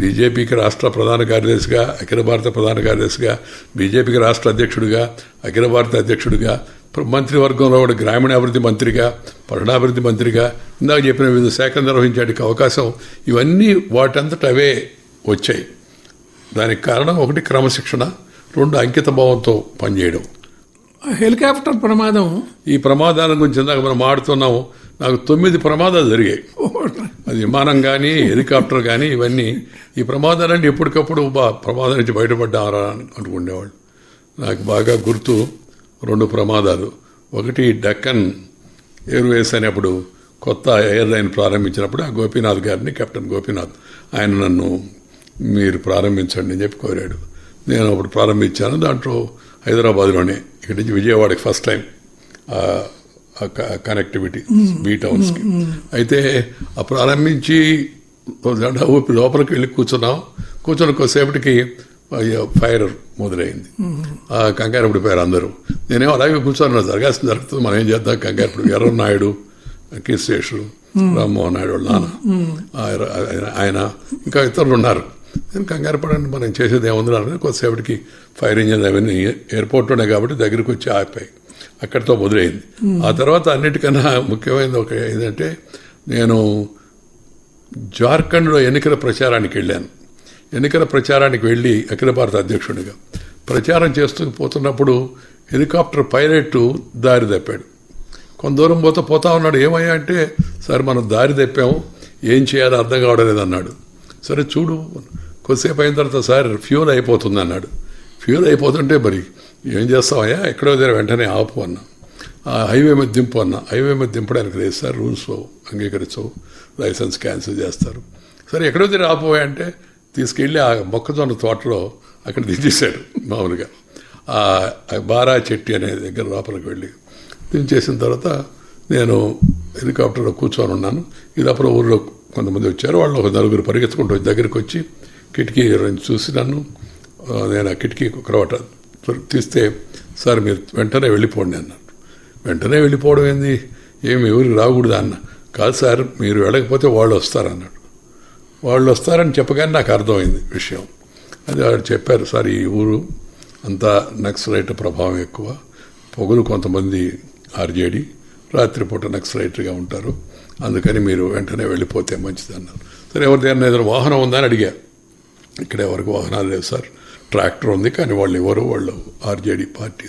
బీజేపీకి రాష్ట్ర ప్రధాన కార్యదర్శిగా, అఖిల భారత ప్రధాన కార్యదర్శిగా, బీజేపీకి రాష్ట్ర అధ్యక్షుడిగా, అఖిల భారత అధ్యక్షుడిగా, మంత్రివర్గంలో కూడా గ్రామీణాభివృద్ధి మంత్రిగా, పట్టణాభివృద్ధి మంత్రిగా, ఇందాక చెప్పిన వివిధ శాఖలు నిర్వహించడానికి అవకాశం, ఇవన్నీ వాటంతట అవే వచ్చాయి. దానికి కారణం ఒకటి క్రమశిక్షణ, రెండు అంకిత భావంతో పనిచేయడం. హెలికాప్టర్ ప్రమాదం, ఈ ప్రమాదాల గురించి ఇందాక మనం ఆడుతున్నాము. నాకు 9 ప్రమాదాలు జరిగాయి. అది విమానం కానీ హెలికాప్టర్ కానీ ఇవన్నీ. ఈ ప్రమాదాలన్నీ ఎప్పటికప్పుడు ప్రమాదం నుంచి బయటపడ్డారా అనుకునేవాళ్ళు. నాకు బాగా గుర్తు 2 ప్రమాదాలు. ఒకటి డక్కన్ ఎయిర్వేస్ అనేప్పుడు కొత్త ఎయిర్లైన్ ప్రారంభించినప్పుడు ఆ గోపీనాథ్ గారిని, కెప్టెన్ గోపీనాథ్, ఆయన నన్ను మీరు ప్రారంభించండి అని చెప్పి కోరాడు. నేను అప్పుడు ప్రారంభించాను. దాంట్లో హైదరాబాద్లోనే, ఇక్కడి నుంచి విజయవాడకి ఫస్ట్ టైం కనెక్టివిటీ బీ టౌన్స్కి. అయితే ఆ ప్రారంభించి జెండా ఊపి లోపలికి వెళ్ళి కూర్చొని కొద్దిసేపటికి ఫైర్ మొదలైంది. కంగారు పడిపోయారు అందరూ. నేనేమో అలాగే కూర్చొని జరుగుతుంది, మనం ఏం చేద్దాం కంగారు పడి. ఎర్రనాయుడు, కిశేషు, రామ్మోహన్ నాయుడు వాళ్ళ నాన్న, ఆయన ఇంకా ఇతరులు ఉన్నారు. నేను కంగారు పడండి, మనం చేసేది ఏముంది. కొద్దిసేపటికి ఫైర్ ఇంజిన్ అవన్నీ ఎయిర్పోర్ట్లోనే కాబట్టి దగ్గరికి వచ్చి ఆపాయి. అక్కడితో మొదలైంది. ఆ తర్వాత అన్నిటికన్నా ముఖ్యమైనది ఒక ఏంటంటే, నేను జార్ఖండ్లో ఎన్నికల ప్రచారానికి వెళ్ళాను. ఎన్నికల ప్రచారానికి వెళ్ళి అఖిల భారత అధ్యక్షుడిగా ప్రచారం చేస్తూ పోతున్నప్పుడు హెలికాప్టర్ పైలట్ దారి తప్పాడు. కొంత దూరం పోతా ఉన్నాడు. ఏమయ్యా అంటే, సార్ మనం దారి తప్పాము, ఏం చేయాలో అర్థం కావడం లేదన్నాడు. సరే చూడు, కొద్దిసేపు అయిన తర్వాత సార్ ఫ్యూల్ అయిపోతుంది అన్నాడు. ఫ్యూల్ అయిపోతుంటే మరి ఏం చేస్తామయ్యా, ఎక్కడో దగ్గర వెంటనే ఆపు అన్నా. హైవే మీద దింపు అన్నా. హైవే మీద దింపడానికి లేదు సార్, రూల్స్ అంగీకరించవు, లైసెన్స్ క్యాన్సిల్ చేస్తారు. సరే ఎక్కడో దగ్గర ఆపోయా అంటే తీసుకెళ్ళి ఆ మొక్కజొన్న తోటలో అక్కడ దించేశాడు. మామూలుగా బారా చెట్టి అనే దగ్గర లోపలికి వెళ్ళి దించేసిన తర్వాత నేను హెలికాప్టర్లో కూర్చొని ఉన్నాను. ఇది అప్పుడు ఊళ్ళో కొంతమంది వచ్చారు. వాళ్ళు ఒక 4 పరిగెత్తుకుంటూ దగ్గరికి వచ్చి కిటికీ చూసి నన్ను, నేను ఆ కిటికీ క్రవట తీస్తే, సార్ మీరు వెంటనే వెళ్ళిపోండి అన్నారు. వెంటనే వెళ్ళిపోవడం ఏంది, ఏమి ఎవరికి రాకూడదు అన్న. కాదు సార్, మీరు వెళ్ళకపోతే వాళ్ళు వస్తారన్నాడు. వాళ్ళు వస్తారని చెప్పగానే నాకు అర్థమైంది విషయం. అది వాళ్ళు చెప్పారు, సార్ ఈ ఊరు అంతా నక్సలైట్ ప్రభావం ఎక్కువ, పొగలు కొంతమంది ఆర్జేడీ, రాత్రిపూట నక్సలైట్గా ఉంటారు, అందుకని మీరు వెంటనే వెళ్ళిపోతే మంచిది అన్నారు. సరే ఎవరి దగ్గర ఏదైనా వాహనం ఉందని అడిగా. ఇక్కడ ఎవరికి వాహనాలు లేవు సార్, ట్రాక్టర్ ఉంది కానీ వాళ్ళు ఆర్జేడీ పార్టీ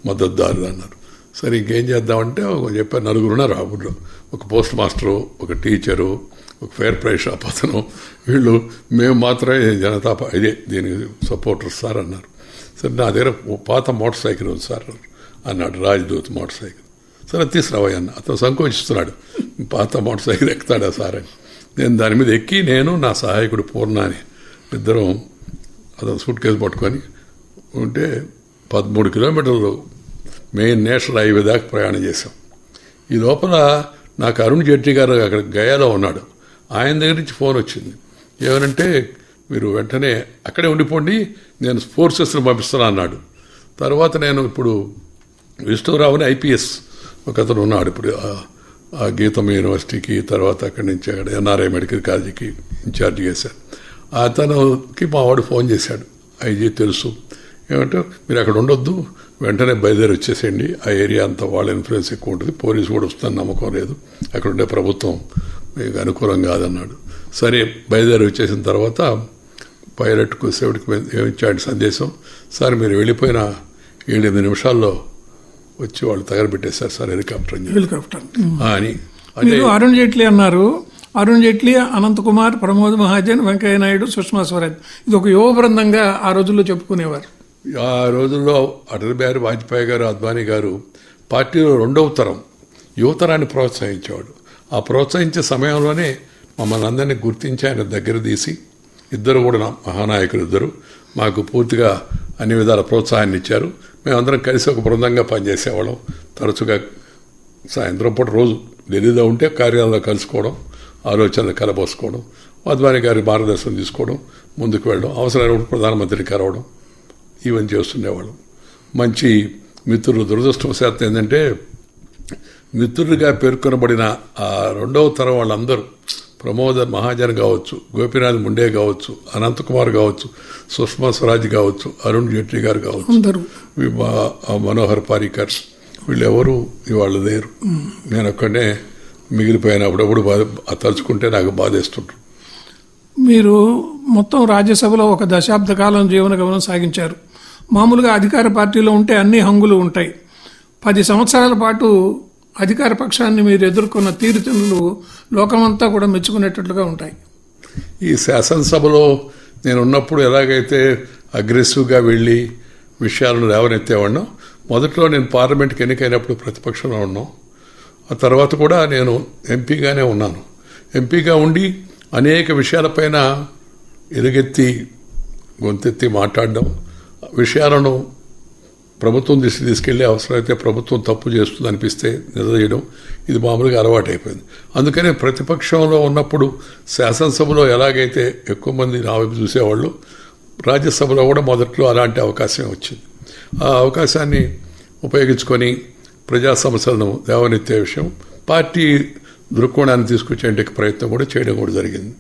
మద్దతుదారులు అన్నారు. సరే ఇంకేం చేద్దామంటే చెప్పారు, 4 ఉన్నారు ఆ ఊళ్ళో. ఒక పోస్ట్ మాస్టరు, ఒక టీచరు, ఒక ఫేర్ ప్రైస్ షాప్ అతను. వీళ్ళు మేము మాత్రమే జనతా ఇదే దీనికి సపోర్టర్స్ సార్ అన్నారు. సరే నా దగ్గర పాత మోటార్ సైకిల్ ఉంది సార్ అన్నాడు, రాజ్దూత్ మోటార్ సైకిల్. సరే తీసుకురావయ్య అన్న. అతను సంకోచిస్తున్నాడు, పాత మోటార్ సైకిల్ ఎక్కుతాడా సార్ అని. నేను దాని మీద ఎక్కి, నేను నా సహాయకుడు పూర్ణ అని ఇద్దరం అతను సూట్ కేసు పట్టుకొని ఉంటే 13 కిలోమీటర్లు మెయిన్ నేషనల్ హైవే దాకా ప్రయాణం చేశాం. ఈ లోపల నాకు అరుణ్ జైట్లీ గారు అక్కడ గయాలో ఉన్నాడు. ఆయన దగ్గర నుంచి ఫోన్ వచ్చింది. ఏమనంటే, మీరు వెంటనే అక్కడే ఉండిపోండి, నేను ఫోర్సెస్ని పంపిస్తున్నా అన్నాడు. తర్వాత నేను ఇప్పుడు విష్ణురావుని ఐపీఎస్ ఒక అతను ఉన్నాడు ఇప్పుడు ఆ గీతం యూనివర్సిటీకి, తర్వాత అక్కడి నుంచి అక్కడ ఎన్ఆర్ఐ మెడికల్ కాలేజీకి ఇన్ఛార్జ్ చేశాను. అతనుకి మా వాడు ఫోన్ చేశాడు, ఐజీ తెలుసు, ఏమంటే మీరు అక్కడ ఉండొద్దు, వెంటనే బయలుదేరి వచ్చేసేయండి, ఆ ఏరియా అంతా వాళ్ళ ఇన్ఫ్లుయెన్స్ ఎక్కువ ఉంటుంది, పోలీసు కూడా వస్తుందని నమ్మకం లేదు, అక్కడ ఉండే ప్రభుత్వం మీకు అనుకూలం కాదన్నాడు. సరే బయలుదేరి వచ్చేసిన తర్వాత పైలట్కు సేవడికి ఏమిచ్చాడు సందేశం, సార్ మీరు వెళ్ళిపోయిన 7-8 నిమిషాల్లో వచ్చి వాళ్ళు తగలబెట్టేశారు సార్ హెలికాప్టర్ అని. మీరు అరుణ్ జైట్లీ అన్నారు. అరుణ్ జైట్లీ, అనంతకుమార్, ప్రమోద్ మహాజన్, వెంకయ్య నాయుడు, సుష్మా స్వరాజ్, ఇది ఒక యువ బృందంగా ఆ రోజుల్లో చెప్పుకునేవారు. ఆ రోజుల్లో అటల్ బిహారీ వాజ్పేయి గారు, అద్వానీ గారు పార్టీలో 2వ తరం యువతరాన్ని ప్రోత్సహించేవాడు. ఆ ప్రోత్సహించే సమయంలోనే మమ్మల్ని అందరినీ గుర్తించి ఆయన దగ్గర తీసి, ఇద్దరు కూడా మహానాయకులు ఇద్దరు మాకు పూర్తిగా అన్ని విధాల ప్రోత్సాహాన్ని ఇచ్చారు. మేమందరం కలిసి ఒక బృందంగా పనిచేసేవాళ్ళం. తరచుగా సాయంత్రం పూట రోజు ఢిల్లీలో ఉంటే కార్యాలయంలో కలుసుకోవడం, ఆలోచనలు కలబోసుకోవడం, అద్వానీ గారి మార్గదర్శనం తీసుకోవడం, ముందుకు వెళ్ళడం, అవసరమైనప్పుడు ప్రధానమంత్రిని కలవడం, ఇవన్నీ చేస్తుండేవాళ్ళం. మంచి మిత్రులు. దురదృష్టవశాత్తు ఏంటంటే మిత్రులుగా పేర్కొనబడిన ఆ రెండవ తరం వాళ్ళందరూ ప్రమోద మహాజన్ కావచ్చు, గోపీనాథ్ ముండే కావచ్చు, అనంతకుమార్ కావచ్చు, సుష్మా స్వరాజ్ కావచ్చు, అరుణ్ జైట్లీ గారు కావచ్చు, మనోహర్ పారికర్, వీళ్ళెవరూ ఇవాళ లేరు. నేను ఒక్కడే మిగిలిపోయాను. అప్పుడప్పుడు తలుచుకుంటే నాకు బాధేస్తుంటారు. మీరు మొత్తం రాజ్యసభలో ఒక దశాబ్ద కాలం జీవన గమనం సాగించారు. మామూలుగా అధికార పార్టీలో ఉంటే అన్ని హంగులు ఉంటాయి. 10 సంవత్సరాల పాటు అధికార పక్షాన్ని మీరు ఎదుర్కొన్న తీరుతెన్నులు లోకమంతా కూడా మెచ్చుకునేటట్లుగా ఉంటాయి. ఈ శాసనసభలో నేను ఉన్నప్పుడు ఎలాగైతే అగ్రెసివ్గా వెళ్ళి విషయాలను లేవనెత్తేవాడినో, మొదట్లో నేను పార్లమెంట్కి ఎన్నికైనప్పుడు ప్రతిపక్షంలో ఉన్నాం. ఆ తర్వాత కూడా నేను ఎంపీగానే ఉన్నాను. ఎంపీగా ఉండి అనేక విషయాలపైన ఎలుగెత్తి గొంతెత్తి మాట్లాడడం, విషయాలను ప్రభుత్వం దృష్టి తీసుకెళ్లి అవసరమైతే ప్రభుత్వం తప్పు చేస్తుంది అనిపిస్తే నిలదీయడం, ఇది మామూలుగా అలవాటైపోయింది. అందుకనే ప్రతిపక్షంలో ఉన్నప్పుడు శాసనసభలో ఎలాగైతే ఎక్కువ మంది నా వైపు చూసేవాళ్ళు, రాజ్యసభలో కూడా మొదట్లో అలాంటి అవకాశం వచ్చింది. ఆ అవకాశాన్ని ఉపయోగించుకొని ప్రజా సమస్యలను లేవనెత్తే విషయం, పార్టీ దృక్కోణాన్ని తీసుకొచ్చే ప్రయత్నం కూడా చేయడం కూడా జరిగింది.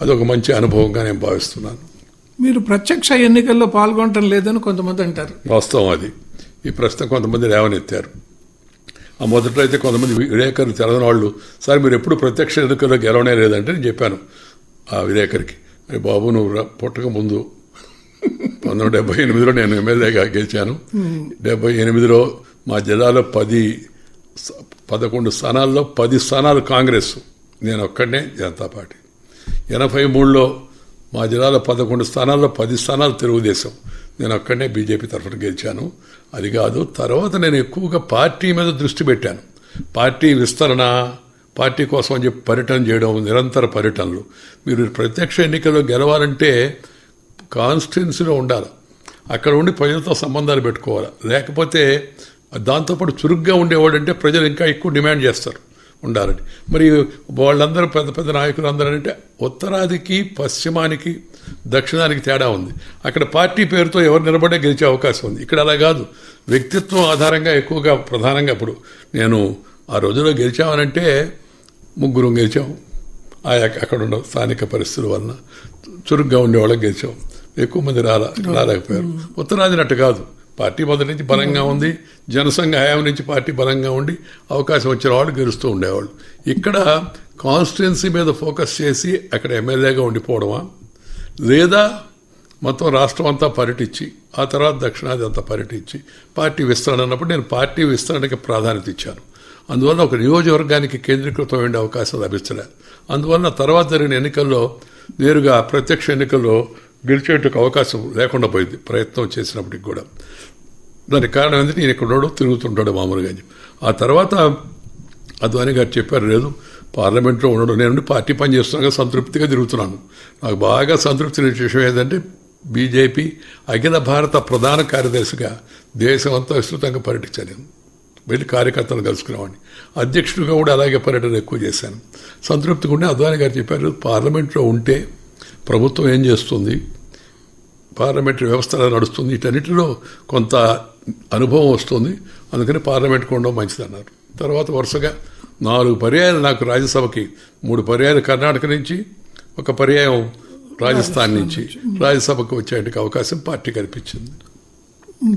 అదొక మంచి అనుభవంగా నేను భావిస్తున్నాను. మీరు ప్రత్యక్ష ఎన్నికల్లో పాల్గొనటం లేదని కొంతమంది అంటారు. వాస్తవం అది. ఈ ప్రశ్న కొంతమంది లేవనెత్తారు. ఆ మొదట్లో అయితే కొంతమంది విలేకరులు తెలవని వాళ్ళు, సార్ మీరు ఎప్పుడు ప్రత్యక్ష ఎన్నికల్లో గెలవనే లేదంటే నేను చెప్పాను ఆ విలేకరికి, అరే బాబు నువ్వు పుట్టక ముందు 1978లో నేను ఎమ్మెల్యేగా గెలిచాను. 78లో మా జిల్లాలో 11 స్థానాల్లో 10 స్థానాలు కాంగ్రెస్, నేను ఒక్కడనే జనతా పార్టీ. 83లో మా జిల్లాలో 11 స్థానాల్లో 10 స్థానాలు తెలుగుదేశం, నేను ఒక్కడనే బీజేపీ తరఫున గెలిచాను. అది కాదు, తర్వాత నేను ఎక్కువగా పార్టీ మీద దృష్టి పెట్టాను. పార్టీ విస్తరణ, పార్టీ కోసం అని చెప్పి పర్యటన చేయడం, నిరంతర పర్యటనలు. మీరు ప్రత్యక్ష ఎన్నికల్లో గెలవాలంటే కాన్స్టిట్యున్సీలో ఉండాలి, అక్కడ ఉండి ప్రజలతో సంబంధాలు పెట్టుకోవాలి. లేకపోతే దాంతోపాటు చురుగ్గా ఉండేవాడంటే ప్రజలు ఇంకా ఎక్కువ డిమాండ్ చేస్తారు ఉండాలని. మరి వాళ్ళందరూ పెద్ద పెద్ద నాయకులు అందరూ అంటే ఉత్తరాదికి, పశ్చిమానికి, దక్షిణానికి తేడా ఉంది. అక్కడ పార్టీ పేరుతో ఎవరు నిలబడే గెలిచే అవకాశం ఉంది. ఇక్కడ అలా కాదు, వ్యక్తిత్వం ఆధారంగా ఎక్కువగా ప్రధానంగా. ఇప్పుడు నేను ఆ రోజుల్లో గెలిచామనంటే 3 గెలిచాం. అక్కడ ఉన్న స్థానిక పరిస్థితుల వలన చురుగ్గా ఉండేవాళ్ళకి గెలిచాం. ఎక్కువ మంది రాలేకపోయారు. ఉత్తరాదినట్టు కాదు, పార్టీ మొదటి నుంచి బలంగా ఉంది, జనసంఘ హయాం నుంచి పార్టీ బలంగా ఉండి అవకాశం వచ్చిన వాళ్ళు గెలుస్తూ ఉండేవాళ్ళు. ఇక్కడ కాన్స్టిట్యున్సీ మీద ఫోకస్ చేసి అక్కడ ఎమ్మెల్యేగా ఉండిపోవడమా, లేదా మొత్తం రాష్ట్రం అంతా పర్యటించి ఆ తర్వాత దక్షిణాది అంతా పర్యటించి పార్టీ విస్తరణ అన్నప్పుడు నేను పార్టీ విస్తరణకి ప్రాధాన్యత ఇచ్చాను. అందువల్ల ఒక నియోజకవర్గానికి కేంద్రీకృతం అయ్యే అవకాశం లభించలేదు. అందువల్ల తర్వాత జరిగిన ఎన్నికల్లో నేరుగా ప్రత్యక్ష ఎన్నికల్లో గెలిచేందుకు అవకాశం లేకుండా పోయింది ప్రయత్నం చేసినప్పటికి కూడా. దానికి కారణం ఏంటంటే నేను ఇక్కడ తిరుగుతుంటాడు మామూలుగా. ఆ తర్వాత అద్వానీ గారు చెప్పారు, లేదు పార్లమెంట్లో ఉండడం, నేను పార్టీ పని చేస్తున్నాగా సంతృప్తిగా తిరుగుతున్నాను. నాకు బాగా సంతృప్తి విషయం ఏంటంటే బీజేపీ అఖిల భారత ప్రధాన కార్యదర్శిగా దేశం అంతా విస్తృతంగా పర్యటించాను. నేను వెళ్ళి కార్యకర్తలు కలుసుకునేవాడిని. అధ్యక్షుడిగా కూడా అలాగే పర్యటన ఎక్కువ చేశాను. సంతృప్తిగా ఉంటే అద్వానీ గారు చెప్పారు, పార్లమెంట్లో ఉంటే ప్రభుత్వం ఏం చేస్తుంది, పార్లమెంటరీ వ్యవస్థ నడుస్తుంది, వీటన్నిటిలో కొంత అనుభవం వస్తుంది, అందుకని పార్లమెంట్కి ఉండడం మంచిదన్నారు. తర్వాత వరుసగా 4 పర్యాయాలు నాకు రాజ్యసభకి, 3 పర్యాయాలు కర్ణాటక నుంచి, 1 పర్యాయం రాజస్థాన్ నుంచి రాజ్యసభకు వచ్చేందుకు అవకాశం పార్టీ కల్పించింది.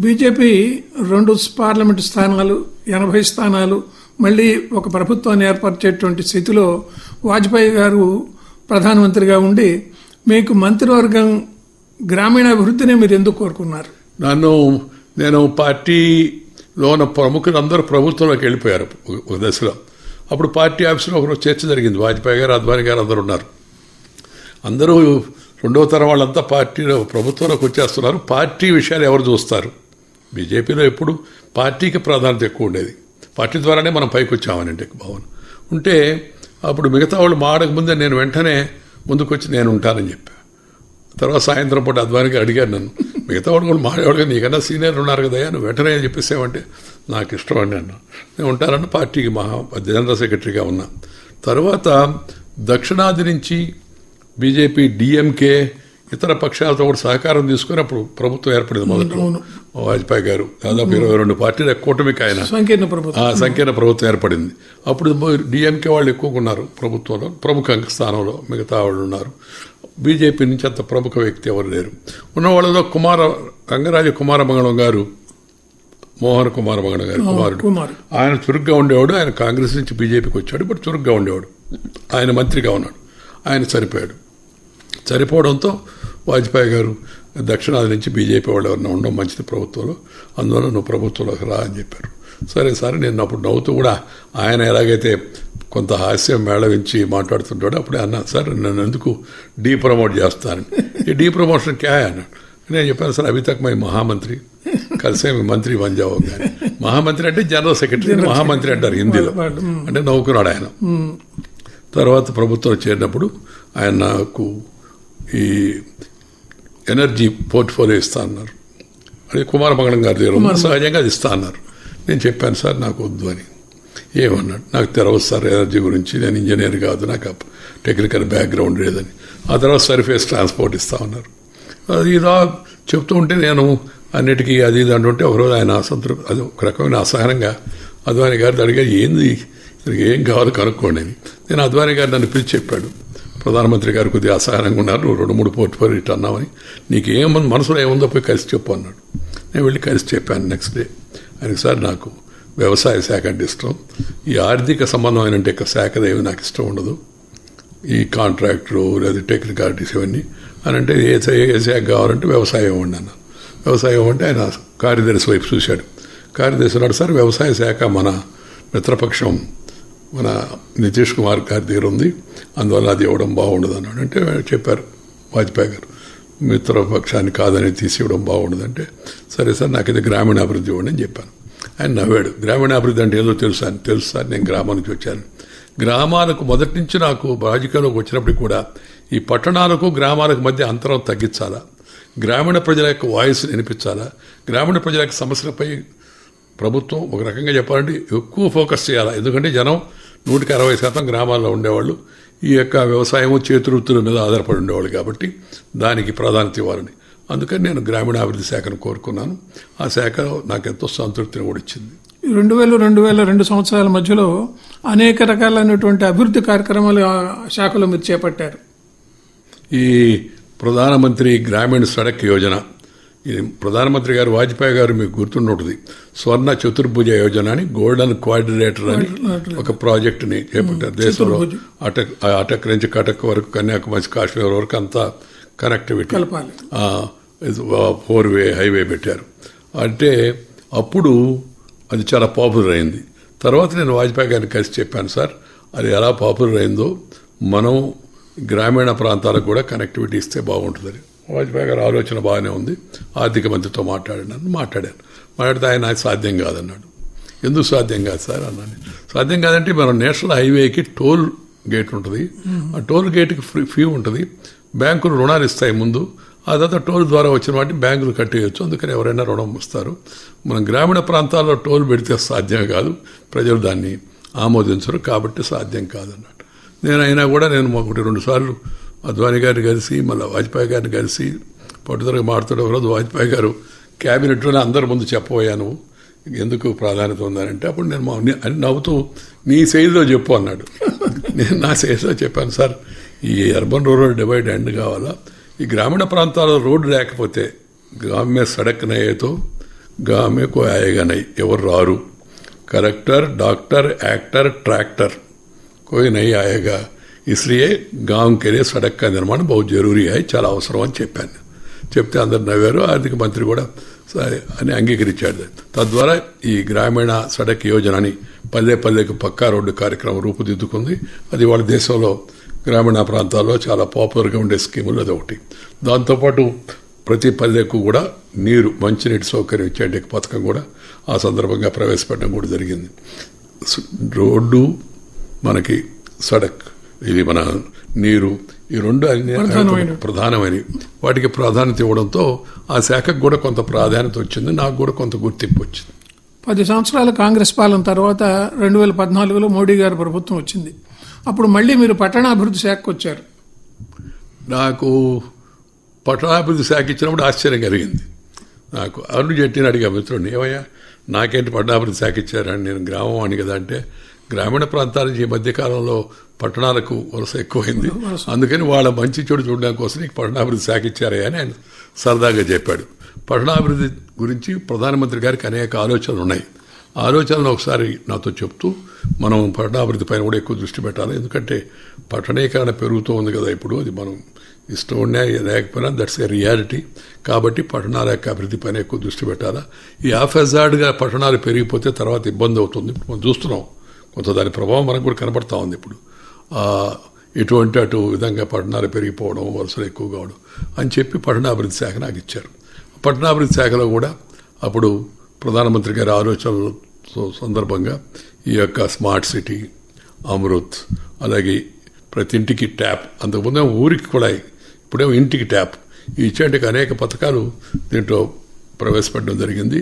బీజేపీ 2 పార్లమెంటు స్థానాలు, 80 స్థానాలు, మళ్ళీ ఒక ప్రభుత్వాన్ని ఏర్పరిచేటువంటి స్థితిలో వాజ్పేయి గారు ప్రధానమంత్రిగా ఉండి మీకు మంత్రివర్గం గ్రామీణాభివృద్ధిని మీరు ఎందుకు కోరుకున్నారు? నేను పార్టీలో ఉన్న ప్రముఖులందరూ ప్రభుత్వంలోకి వెళ్ళిపోయారు ఒక దశలో. అప్పుడు పార్టీ ఆఫీసులో ఒకరోజు చర్చ జరిగింది. వాజ్పేయి గారు, అద్వానీ గారు అందరూ ఉన్నారు. అందరూ 2వ తరం వాళ్ళంతా పార్టీలో ప్రభుత్వంలోకి వచ్చేస్తున్నారు. పార్టీ విషయాలు ఎవరు చూస్తారు? బీజేపీలో ఎప్పుడు పార్టీకి ప్రాధాన్యత ఎక్కువ ఉండేది. పార్టీ ద్వారానే మనం పైకి వచ్చామనంటే భావన ఉంటే, అప్పుడు మిగతా వాళ్ళు మాడక ముందే నేను వెంటనే ముందుకు వచ్చి నేను ఉంటానని చెప్పా. తర్వాత సాయంత్రం పూట అద్వానికి అడిగారు నన్ను, మిగతా వాడు కూడా మాడేవాడుగా నీకన్నా సీనియర్ ఉన్నారు కదా, నువ్వు వెంటనే చెప్పేసావంటే నాకు ఇష్టం అండి అన్నా. నేను ఉంటానని పార్టీకి జనరల్ సెక్రటరీగా ఉన్నా. తర్వాత దక్షిణాది నుంచి బీజేపీ, డిఎంకే, ఇతర పక్షాలతో కూడా సహకారం తీసుకుని అప్పుడు ప్రభుత్వం ఏర్పడింది. వాజ్పేయి గారు దాదాపు 22 పార్టీల కూటమికి ఆయన సంకీర్ణ ప్రభుత్వం సంకీర్ణ ప్రభుత్వం ఏర్పడింది. అప్పుడు డిఎంకే వాళ్ళు ఎక్కువగా ఉన్నారు ప్రభుత్వంలో, ప్రముఖ స్థానంలో మిగతా వాళ్ళు ఉన్నారు. బీజేపీ నుంచి అంత ప్రముఖ వ్యక్తి ఎవరు లేరు. ఉన్న వాళ్ళలో రంగరాజు కుమారమంగళం గారు, మోహన్ కుమారమంగళం గారి కుమారుడు, ఆయన చురుగ్గా ఉండేవాడు. ఆయన కాంగ్రెస్ నుంచి బీజేపీకి వచ్చాడు, బట్ చురుగ్గా ఉండేవాడు. ఆయన మంత్రిగా ఉన్నాడు. ఆయన చనిపోయాడు. చనిపోవడంతో వాజ్పేయి గారు దక్షిణాది నుంచి బీజేపీ వాళ్ళు ఎవరన్నా ఉండడం మంచిది ప్రభుత్వంలో, అందువల్ల నువ్వు ప్రభుత్వంలోకి రా అని చెప్పారు. సరే సార్, నేను అప్పుడు నవ్వుతూ కూడా ఆయన ఎలాగైతే కొంత హాస్యం మేళవించి మాట్లాడుతుంటాడు, అప్పుడే అన్నా సార్ నన్ను ఎందుకు ప్రమోట్ చేస్తాను, ఈ ప్రమోషన్ క్యా అన్నాడు. నేను చెప్పాను సార్ అభి తక్ మై మహామంత్రి కలిసే మంత్రి బన్ జావో గాని. మహామంత్రి అంటే జనరల్ సెక్రటరీ, మహామంత్రి అంటారు హిందీలో. అంటే నవ్వుకున్నాడు ఆయన. తర్వాత ప్రభుత్వం చేరినప్పుడు ఆయన నాకు ఈ ఎనర్జీ పోర్ట్ఫోలియో ఇస్తా అన్నారు. అది కుమారమంగళం గారి దగ్గర సహజంగా అది ఇస్తా అన్నారు. నేను చెప్పాను సార్ నాకు వద్దు అని. ఏమన్నాడు, నాకు తెరవదు సార్ ఎనర్జీ గురించి, నేను ఇంజనీర్ కాదు, నాకు టెక్నికల్ బ్యాక్గ్రౌండ్ లేదని. ఆ తర్వాత సర్ఫేస్ ట్రాన్స్పోర్ట్ ఇస్తా ఉన్నారు. అది ఇలా చెప్తూ ఉంటే నేను అన్నిటికీ అది ఇది అంటుంటే ఒకరోజు ఆయన అసంతృప్తి, అది ఒక రకమైన అసహనంగా అద్వానీ గారిని అడిగారు, ఏంది ఏం కావాలో కనుక్కోండి అని. నేను అద్వానీ గారు నన్ను పిలిచి చెప్పాడు, ప్రధానమంత్రి గారు కొద్దిగా అసహనంగా ఉన్నారు, నువ్వు 2-3 పోర్ట్ఫోలియో ఇటు అన్నామని, నీకు మనసులో ఏముందో పోయి కలిసి చెప్పు అన్నాడు. నేను వెళ్ళి కలిసి చెప్పాను నెక్స్ట్ డే ఆయనకి. సార్ నాకు వ్యవసాయ శాఖ అంటే ఇష్టం, ఈ ఆర్థిక సంబంధమైన శాఖదేవి నాకు ఇష్టం ఉండదు, ఈ కాంట్రాక్టరు లేదా టెక్నికాలిటీస్ ఇవన్నీ అని. అంటే ఏ శాఖ కావాలంటే వ్యవసాయం ఇవ్వండి అన్నాను. వ్యవసాయం అంటే ఆయన కార్యదర్శి వైపు చూశాడు. కార్యదర్శి అన్నాడు, సార్ వ్యవసాయ శాఖ మన మిత్రపక్షం మన నితీష్ కుమార్ గారి దగ్గర ఉంది, అందువల్ల అది ఇవ్వడం బాగుండదు అన్నాడు. అంటే చెప్పారు వాజ్పేయి గారు, మిత్రపక్షాన్ని కాదని తీసి ఇవ్వడం బాగుండదు అంటే, సరే సార్ నాకు ఇది గ్రామీణాభివృద్ధి ఇవ్వండి అని చెప్పాను. ఆయన నవ్వాడు. గ్రామీణాభివృద్ధి అంటే ఏదో తెలుసు అని. తెలుసు సార్, నేను గ్రామం నుంచి వచ్చాను. గ్రామాలకు మొదటి నుంచి నాకు రాజకీయాల్లోకి వచ్చినప్పటికి కూడా ఈ పట్టణాలకు గ్రామాలకు మధ్య అంతరం తగ్గించాలా, గ్రామీణ ప్రజల యొక్క వాయిస్ వినిపించాలా, గ్రామీణ ప్రజల యొక్క సమస్యలపై ప్రభుత్వం ఒక రకంగా చెప్పాలంటే ఎక్కువ ఫోకస్ చేయాలా. ఎందుకంటే జనం 160% గ్రామాల్లో ఉండేవాళ్ళు, ఈ యొక్క వ్యవసాయము చేతివృత్తుల మీద ఆధారపడి ఉండేవాళ్ళు కాబట్టి దానికి ప్రాధాన్యత ఇవ్వాలని. అందుకని నేను గ్రామీణాభివృద్ధి శాఖను కోరుకున్నాను. ఆ శాఖలో నాకు ఎంతో సంతృప్తిని కూడా ఇచ్చింది. 2000-2002 సంవత్సరాల మధ్యలో అనేక రకాలైనటువంటి అభివృద్ధి కార్యక్రమాలు ఆ శాఖలో మీరు చేపట్టారు. ఈ ప్రధానమంత్రి గ్రామీణ సడక్ యోజన, ఇది ప్రధానమంత్రి గారు వాజ్పేయి గారు మీకు గుర్తుంటుంది, స్వర్ణ చతుర్భుజ యోజన అని, గోల్డెన్ క్వాడ్రిలేటర్ అని ఒక ప్రాజెక్టుని చేపట్టారు. దేశంలో అటక్ నుంచి కటక్ వరకు, కన్యాకుమారి కాశ్మీర్ వరకు అంతా కనెక్టివిటీ 4-వే హైవే పెట్టారు. అంటే అప్పుడు అది చాలా పాపులర్ అయింది. తర్వాత నేను వాజ్పేయి గారిని కలిసి చెప్పాను, సార్ అది ఎలా పాపులర్ అయిందో మనం గ్రామీణ ప్రాంతాలకు కూడా కనెక్టివిటీ ఇస్తే బాగుంటుందని. వాజ్పేయి గారి ఆలోచన బాగానే ఉంది. ఆర్థిక మంత్రితో మాట్లాడితే ఆయన సాధ్యం కాదన్నాడు. ఎందుకు సాధ్యం కాదు సార్ అన్నాను. సాధ్యం కాదంటే మనం నేషనల్ హైవేకి టోల్ గేట్ ఉంటుంది, ఆ టోల్ గేట్కి ఫీ ఉంటుంది, బ్యాంకులు రుణాలు ఇస్తాయి ముందు, ఆ తర్వాత టోల్ ద్వారా వచ్చిన వాటిని బ్యాంకులు కట్టేయచ్చు, అందుకని ఎవరైనా రుణం ఇస్తారు. మనం గ్రామీణ ప్రాంతాల్లో టోల్ పెడితే సాధ్యం కాదు, ప్రజలు దాన్ని ఆమోదించరు, కాబట్టి సాధ్యం కాదన్నాడు. అయినా కూడా నేను 1-2 సార్లు అద్వానీ గారిని కలిసి మళ్ళీ వాజ్పేయి గారిని కలిసి పట్టుదలగా మాడుతున్న రోజు వాజ్పేయి గారు క్యాబినెట్లోనే అందరి ముందు చెప్పబోయాను ఎందుకు ప్రాధాన్యత ఉందనంటే, అప్పుడు నేను నవ్వుతూ నీ శైలిలో చెప్పు అన్నాడు. నేను నా శైలిలో చెప్పాను, సార్ ఈ అర్బన్ రూరల్ డివైడ్ ఎండ్ కావాలా, ఈ గ్రామీణ ప్రాంతాల్లో రోడ్డు లేకపోతే గామే సడక్ నయ్యేతో గామే కో ఆయేగా నై, ఎవరు రారు, కలెక్టర్ డాక్టర్ యాక్టర్ ట్రాక్టర్ कोई नहीं आएगा, इसलिए गांव के लिए सड़क का निर्माण बहुत जरूरी है, చాలా అవసరం అని చెప్పాను. చెప్తే అందరు నవ్వారు. ఆర్థిక మంత్రి కూడా సరే అని అంగీకరించాడు. తద్వారా ఈ గ్రామీణ సడక్ యోజనని పల్లెకు పక్కా రోడ్డు కార్యక్రమం రూపుదిద్దుకుంది. అది వాళ్ళ దేశంలో గ్రామీణ ప్రాంతాల్లో చాలా పాపులర్గా ఉండే స్కీములు అదొకటి. దాంతోపాటు ప్రతి పల్లెకు కూడా నీరు, మంచినీటి సౌకర్యం ఇచ్చే పథకం కూడా ఆ సందర్భంగా ప్రవేశపెట్టడం కూడా జరిగింది. రోడ్డు మనకి సడక్, ఇది మన నీరు, ఈ రెండు ప్రధానమైనవి. వాటికి ప్రాధాన్యత ఇవ్వడంతో ఆ శాఖకు కూడా కొంత ప్రాధాన్యత వచ్చింది, నాకు కూడా కొంత గుర్తింపు వచ్చింది. 10 సంవత్సరాల కాంగ్రెస్ పాలన తర్వాత 2014లో మోడీ గారి ప్రభుత్వం వచ్చింది. అప్పుడు మళ్ళీ మీరు పట్టణాభివృద్ధి శాఖకు వచ్చారు. నాకు పట్టణాభివృద్ధి శాఖ ఇచ్చినప్పుడు ఆశ్చర్యం కలిగింది. నాకు అరుణ్ జైట్లీని అడిగా మిత్రుడిని, ఏమయ్యా నాకేంటి పట్టణాభివృద్ధి శాఖ ఇచ్చారని, నేను గ్రామం అని కదా అంటే, గ్రామీణ ప్రాంతాల నుంచి ఈ మధ్యకాలంలో పట్టణాలకు వలస ఎక్కువైంది, అందుకని వాళ్ళ మంచి చెడు చూడడం కోసం నీకు పట్టణాభివృద్ధి శాఖ ఇచ్చారే అని ఆయన సరదాగా చెప్పాడు. పట్టణాభివృద్ధి గురించి ప్రధానమంత్రి గారికి అనేక ఆలోచనలు ఉన్నాయి. ఆలోచనలు ఒకసారి నాతో చెప్తూ మనం పట్టణాభివృద్ధి పైన కూడా ఎక్కువ దృష్టి పెట్టాలి, ఎందుకంటే పట్టణీకరణ పెరుగుతూ ఉంది కదా ఇప్పుడు, అది మనం ఇష్టం ఉన్నా లేకపోయినా దట్స్ ఏ రియాలిటీ. కాబట్టి పట్టణాల యొక్క అభివృద్ధి పైన ఎక్కువ దృష్టి పెట్టాలా. ఈ ఆఫెజార్డ్గా పట్టణాలు పెరిగిపోతే తర్వాత ఇబ్బంది అవుతుంది. మనం చూస్తున్నాం కొంత దాని ప్రభావం మనకు కూడా కనబడతా ఉంది ఇప్పుడు. ఇటువంటి అటు విధంగా పట్టణాలు పెరిగిపోవడం, వలసలు ఎక్కువ కావడం అని చెప్పి పట్టణాభివృద్ధి శాఖ నాకు ఇచ్చారు. పట్టణాభివృద్ధి శాఖలో కూడా అప్పుడు ప్రధానమంత్రి గారి ఆలోచనల సందర్భంగా ఈ యొక్క స్మార్ట్ సిటీ, అమృత్, అలాగే ప్రతి ఇంటికి ట్యాప్, అంతకుముందేమో ఊరికి కుళాయి, ఇప్పుడేమో ఇంటికి ట్యాప్, ఇచ్చేటికి అనేక పథకాలు దీంట్లో ప్రవేశపెట్టడం జరిగింది.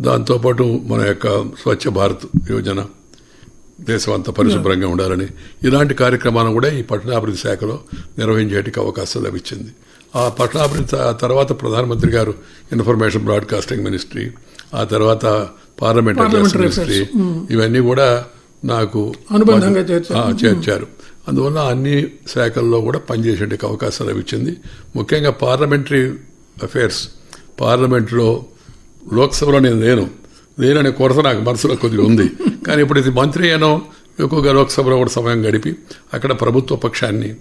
దాంతోపాటు మన యొక్క స్వచ్ఛ భారత్ యోజన, దేశం అంతా పరిశుభ్రంగా ఉండాలని ఇలాంటి కార్యక్రమాలను కూడా ఈ పట్టణాభివృద్ధి శాఖలో నిర్వహించేటికి అవకాశం లభించింది. ఆ పట్టణాభివృద్ధి తర్వాత ప్రధానమంత్రి గారు ఇన్ఫర్మేషన్ బ్రాడ్కాస్టింగ్ మినిస్ట్రీ, ఆ తర్వాత పార్లమెంటరీ మినిస్ట్రీ, ఇవన్నీ కూడా నాకు అనుబంధంగా చేర్చారు. అందువల్ల అన్ని శాఖల్లో కూడా పనిచేసేటికి అవకాశం లభించింది. ముఖ్యంగా పార్లమెంటరీ అఫేర్స్, పార్లమెంట్లో లోక్సభలో నేను లేననే కొరత నాకు మనసులో కొద్దిగా ఉంది. కానీ ఇప్పుడు ఇది మంత్రి అయినో ఎక్కువగా లోక్సభలో కూడా సమయం గడిపి అక్కడ ప్రభుత్వ పక్షాన్ని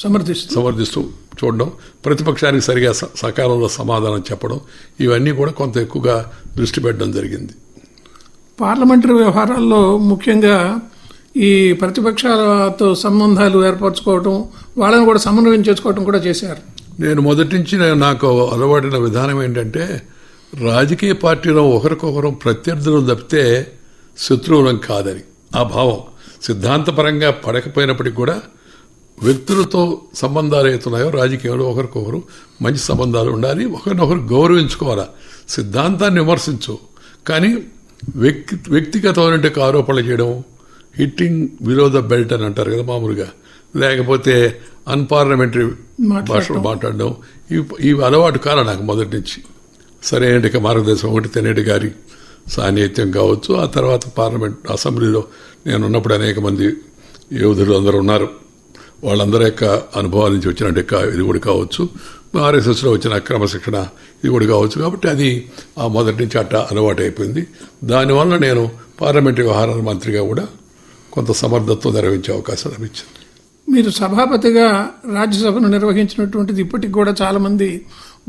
సమర్థిస్తూ చూడడం, ప్రతిపక్షానికి సరిగా సకాలంలో సమాధానం చెప్పడం, ఇవన్నీ కూడా కొంత ఎక్కువగా దృష్టి పెట్టడం జరిగింది. పార్లమెంటరీ వ్యవహారాల్లో ముఖ్యంగా ఈ ప్రతిపక్షాలతో సంబంధాలు ఏర్పరచుకోవడం, వాళ్ళని కూడా సమన్వయం చేసుకోవడం కూడా చేశారు. నేను మొదటి నుంచి నాకు అలవాటిన విధానం ఏంటంటే, రాజకీయ పార్టీలో ఒకరికొకరు ప్రత్యర్థులు తప్పితే శత్రువులం కాదని ఆ భావం. సిద్ధాంతపరంగా పడకపోయినప్పటికీ కూడా వ్యక్తులతో సంబంధాలు అవుతున్నాయో రాజకీయంలో ఒకరికొకరు మంచి సంబంధాలు ఉండాలి, ఒకరినొకరు గౌరవించుకోవాలా. సిద్ధాంతాన్ని విమర్శించు, కానీ వ్యక్తిగతమైన ఆరోపణలు చేయడం, హిట్టింగ్ బిలో ద బెల్ట్ అని అంటారు కదా మామూలుగా, లేకపోతే అన్పార్లమెంటరీ భాషలో మాట్లాడడం, ఇవి అలవాటు కాల నాకు మొదటి నుంచి. సరైన మార్గదర్శనం ఒకటి తెనేటి గారి సాన్నిహిత్యం కావచ్చు, ఆ తర్వాత పార్లమెంట్ అసెంబ్లీలో నేను ఉన్నప్పుడు అనేక మంది యోధులు అందరూ ఉన్నారు, వాళ్ళందరి యొక్క అనుభవాల నుంచి వచ్చినట్టు ఇది కూడా కావచ్చు, ఆర్ఎస్ఎస్లో వచ్చిన క్రమశిక్షణ ఇది కూడా కావచ్చు. కాబట్టి అది ఆ మొదటి నుంచి అట్ట అలవాటు అయిపోయింది. దానివల్ల నేను పార్లమెంటరీ వ్యవహారాల మంత్రిగా కూడా కొంత సమర్థతతో నిర్వహించే అవకాశం లభించింది. మీరు సభాపతిగా రాజ్యసభను నిర్వహించినటువంటిది ఇప్పటికి కూడా చాలా మంది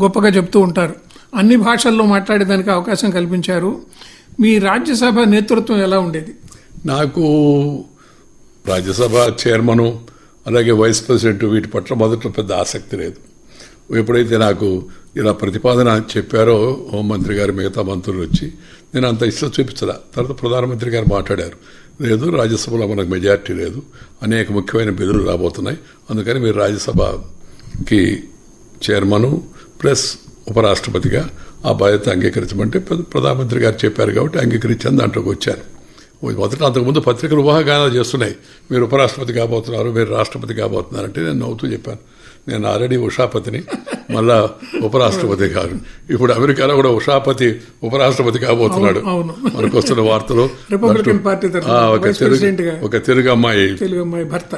గొప్పగా చెప్తూ ఉంటారు. అన్ని భాషల్లో మాట్లాడేదానికి అవకాశం కల్పించారు. మీ రాజ్యసభ నేతృత్వం ఎలా ఉండేది? నాకు రాజ్యసభ చైర్మను అలాగే వైస్ ప్రెసిడెంట్ వీటి పట్ల మొదట్లో పెద్ద ఆసక్తి లేదు. ఎప్పుడైతే నాకు ఇలా ప్రతిపాదన చెప్పారో హోంమంత్రి గారు మిగతా మంత్రులు వచ్చి, నేను అంత ఇష్టం చూపించదా. తర్వాత ప్రధానమంత్రి గారు మాట్లాడారు, లేదు రాజ్యసభలో మనకు మెజార్టీ లేదు, అనేక ముఖ్యమైన బిల్లులు రాబోతున్నాయి, అందుకని మీరు రాజ్యసభకి చైర్మను ప్లస్ ఉపరాష్ట్రపతిగా ఆ బాధ్యత అంగీకరించమంటే ప్రధానమంత్రి గారు చెప్పారు కాబట్టి అంగీకరించాను, దాంట్లోకి వచ్చాను. మొదట అంతకుముందు పత్రికలు ఊహాగానాలు చేస్తున్నాయి, మీరు ఉపరాష్ట్రపతి కాబోతున్నారు, మీరు రాష్ట్రపతి కాబోతున్నారంటే నేను నవ్వుతూ చెప్పాను, నేను ఆల్రెడీ ఉషాపతిని, మళ్ళా ఉపరాష్ట్రపతి కాదు. ఇప్పుడు అమెరికాలో కూడా ఉషాపతి ఉపరాష్ట్రపతి కాబోతున్నాడు. మనకు వస్తున్న వార్తలు ఒక తెలుగు అమ్మాయి భర్త,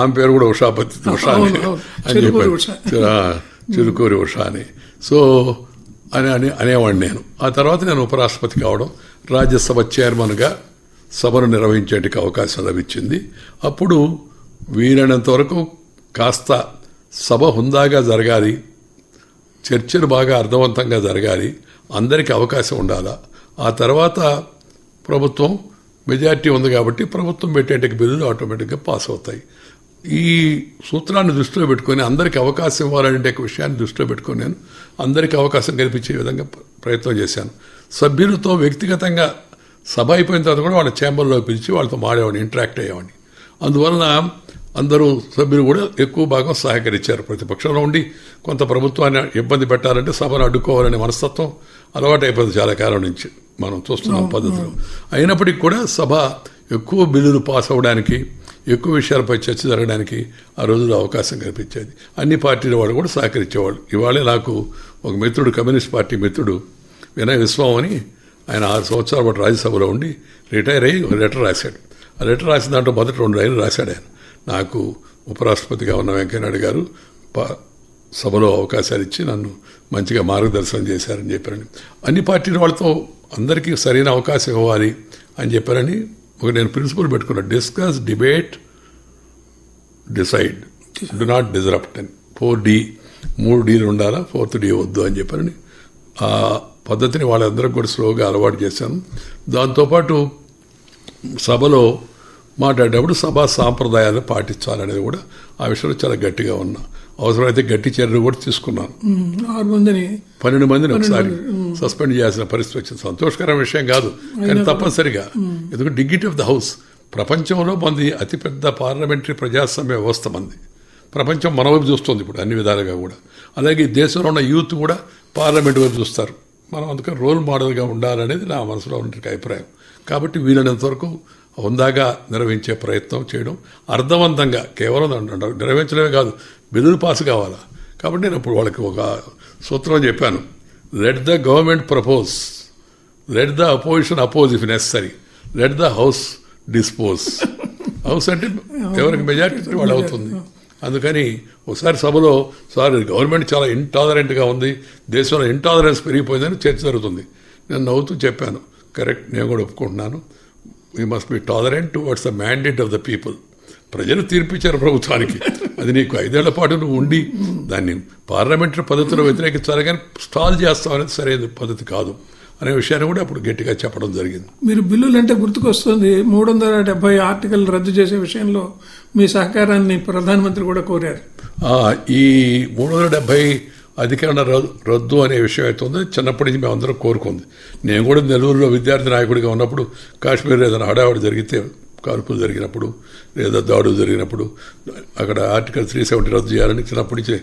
ఆమె పేరు కూడా ఉషాపతి, ఉషా అని చెప్పారు, చిరుకూరి ఉషా అని. సో అనేవాడిని నేను. ఆ తర్వాత నేను ఉపరాష్ట్రపతి కావడం, రాజ్యసభ చైర్మన్గా సభను నిర్వహించేందుకు అవకాశం లభించింది. అప్పుడు వీలైనంత వరకు కాస్త సభ హుందాగా జరగాలి, చర్చలు బాగా అర్థవంతంగా జరగాలి, అందరికీ అవకాశం ఉండాలా. ఆ తర్వాత ప్రభుత్వం మెజార్టీ ఉంది కాబట్టి ప్రభుత్వం పెట్టేందుకు బిల్లులు ఆటోమేటిక్గా పాస్ అవుతాయి. ఈ సూత్రాన్ని దృష్టిలో పెట్టుకొని అందరికీ అవకాశం ఇవ్వాలనే విషయాన్ని దృష్టిలో పెట్టుకొని నేను అందరికీ అవకాశం కల్పించే విధంగా ప్రయత్నం చేశాను. సభ్యులతో వ్యక్తిగతంగా సభ అయిపోయిన తర్వాత కూడా వాళ్ళ ఛాంబర్లో పిలిచి వాళ్ళతో మాడేవాడిని, ఇంటరాక్ట్ అయ్యేవాడిని. అందువలన అందరూ సభ్యులు కూడా ఎక్కువ భాగం సహకరించారు. ప్రతిపక్షంలో ఉండి కొంత ప్రభుత్వాన్ని ఇబ్బంది పెట్టాలంటే సభను అడ్డుకోవాలనే మనస్తత్వం అలవాటు అయిపోయింది చాలా కాలం నుంచి మనం చూస్తున్నాం పద్ధతిలో. అయినప్పటికీ కూడా సభ ఎక్కువ బిల్లులు పాస్ అవ్వడానికి, ఎక్కువ విషయాలపై చర్చ జరగడానికి ఆ రోజుల్లో అవకాశం కల్పించేది. అన్ని పార్టీల వాళ్ళు కూడా సహకరించేవాళ్ళు. ఇవాళే నాకు ఒక మిత్రుడు, కమ్యూనిస్ట్ పార్టీ మిత్రుడు వినయ్ విశ్వం అని, ఆయన 6 సంవత్సరాల పాటు రాజ్యసభలో ఉండి రిటైర్ అయ్యి ఒక లెటర్ రాశాడు. ఆ లెటర్ రాసిన దాంట్లో మొదటి 2 లైన్లు రాశాడు ఆయన. నాకు ఉపరాష్ట్రపతిగా ఉన్న వెంకయ్యనాయుడు గారు సభలో అవకాశాలు ఇచ్చి నన్ను మంచిగా మార్గదర్శనం చేశారని చెప్పారని, అన్ని పార్టీల వాళ్ళతో అందరికీ సరైన అవకాశం ఇవ్వాలి అని చెప్పారని నేను ప్రిన్సిపల్ పెట్టుకున్నాను. Discuss, debate, decide, do not disrupt అని. 4D 3 Dలు ఉండాలా, 4th D వద్దు అని చెప్పారని ఆ పద్ధతిని వాళ్ళందరికీ కూడా స్లోగా అలవాటు చేశాను. దాంతోపాటు సభలో మాట్లాడేటప్పుడు సభా సాంప్రదాయాలను పాటించాలనేది కూడా ఆ విషయంలో చాలా గట్టిగా ఉన్నా. అవసరమైతే గట్టి చర్యలు కూడా తీసుకున్నాను. 12 మందిని ఒకసారి సస్పెండ్ చేయాల్సిన పరిస్థితి వచ్చింది. సంతోషకరమైన విషయం కాదు, కానీ తప్పనిసరిగా. ఎందుకంటే డిగ్నిటీ ఆఫ్ ద హౌస్. ప్రపంచంలో మంది అతిపెద్ద పార్లమెంటరీ ప్రజాస్వామ్య వ్యవస్థ మంది. ప్రపంచం మన వైపు చూస్తుంది ఇప్పుడు అన్ని విధాలుగా కూడా. అలాగే దేశంలో ఉన్న యూత్ కూడా పార్లమెంట్ వైపు చూస్తారు. మనం అందుకని రోల్ మోడల్గా ఉండాలనేది నా మనసులో ఉన్న అభిప్రాయం. కాబట్టి వీలైనంత వరకు హుందాగా నిర్వహించే ప్రయత్నం చేయడం, అర్థవంతంగా, కేవలం నిర్వహించడమే కాదు, బిల్లులు పాస్ కావాలా. కాబట్టి నేను ఇప్పుడు వాళ్ళకి ఒక సూత్రం చెప్పాను. Let the government propose, let the opposition oppose if necessary, let the house dispose. House అంటే ఎవరికి మెజారిటీ వాళ్ళు అవుతుంది. అందుకని ఒకసారి సభలో గవర్నమెంట్ చాలా ఇంటాలరెంట్గా ఉంది, దేశంలో ఇంటాలరెన్స్ పెరిగిపోయిందని చర్చ జరుగుతుంది. నేను నవ్వుతూ చెప్పాను, కరెక్ట్, నేను కూడా ఒప్పుకుంటున్నాను. We must be tolerant towards the mandate of the people. ప్రజలు తీర్పిచ్చారు ప్రభుత్వానికి, అది నీకు 5 ఏళ్ల పాటు నువ్వు ఉండి దాన్ని పార్లమెంటరీ పద్ధతిలో వ్యతిరేకించాలి, కానీ స్టాల్ చేస్తాం అనేది సరైన పద్ధతి కాదు అనే విషయాన్ని కూడా అప్పుడు గట్టిగా చెప్పడం జరిగింది. మీరు బిల్లులు అంటే గుర్తుకొస్తుంది, 370 ఆర్టికల్ రద్దు చేసే విషయంలో మీ సహకారాన్ని ప్రధానమంత్రి కూడా కోరారు. ఈ 370 అధికరణ రద్దు అనే విషయం అయితే ఉందో చిన్నప్పటి నుంచి మేమందరం కోరుకుంది. నేను కూడా నెల్లూరులో విద్యార్థి నాయకుడిగా ఉన్నప్పుడు కాశ్మీర్ ఏదైనా హడావుడి జరిగితే, కాల్పులు జరిగినప్పుడు లేదా దాడులు జరిగినప్పుడు అక్కడ ఆర్టికల్ 370 రద్దు చేయాలని చిన్నప్పటి నుంచి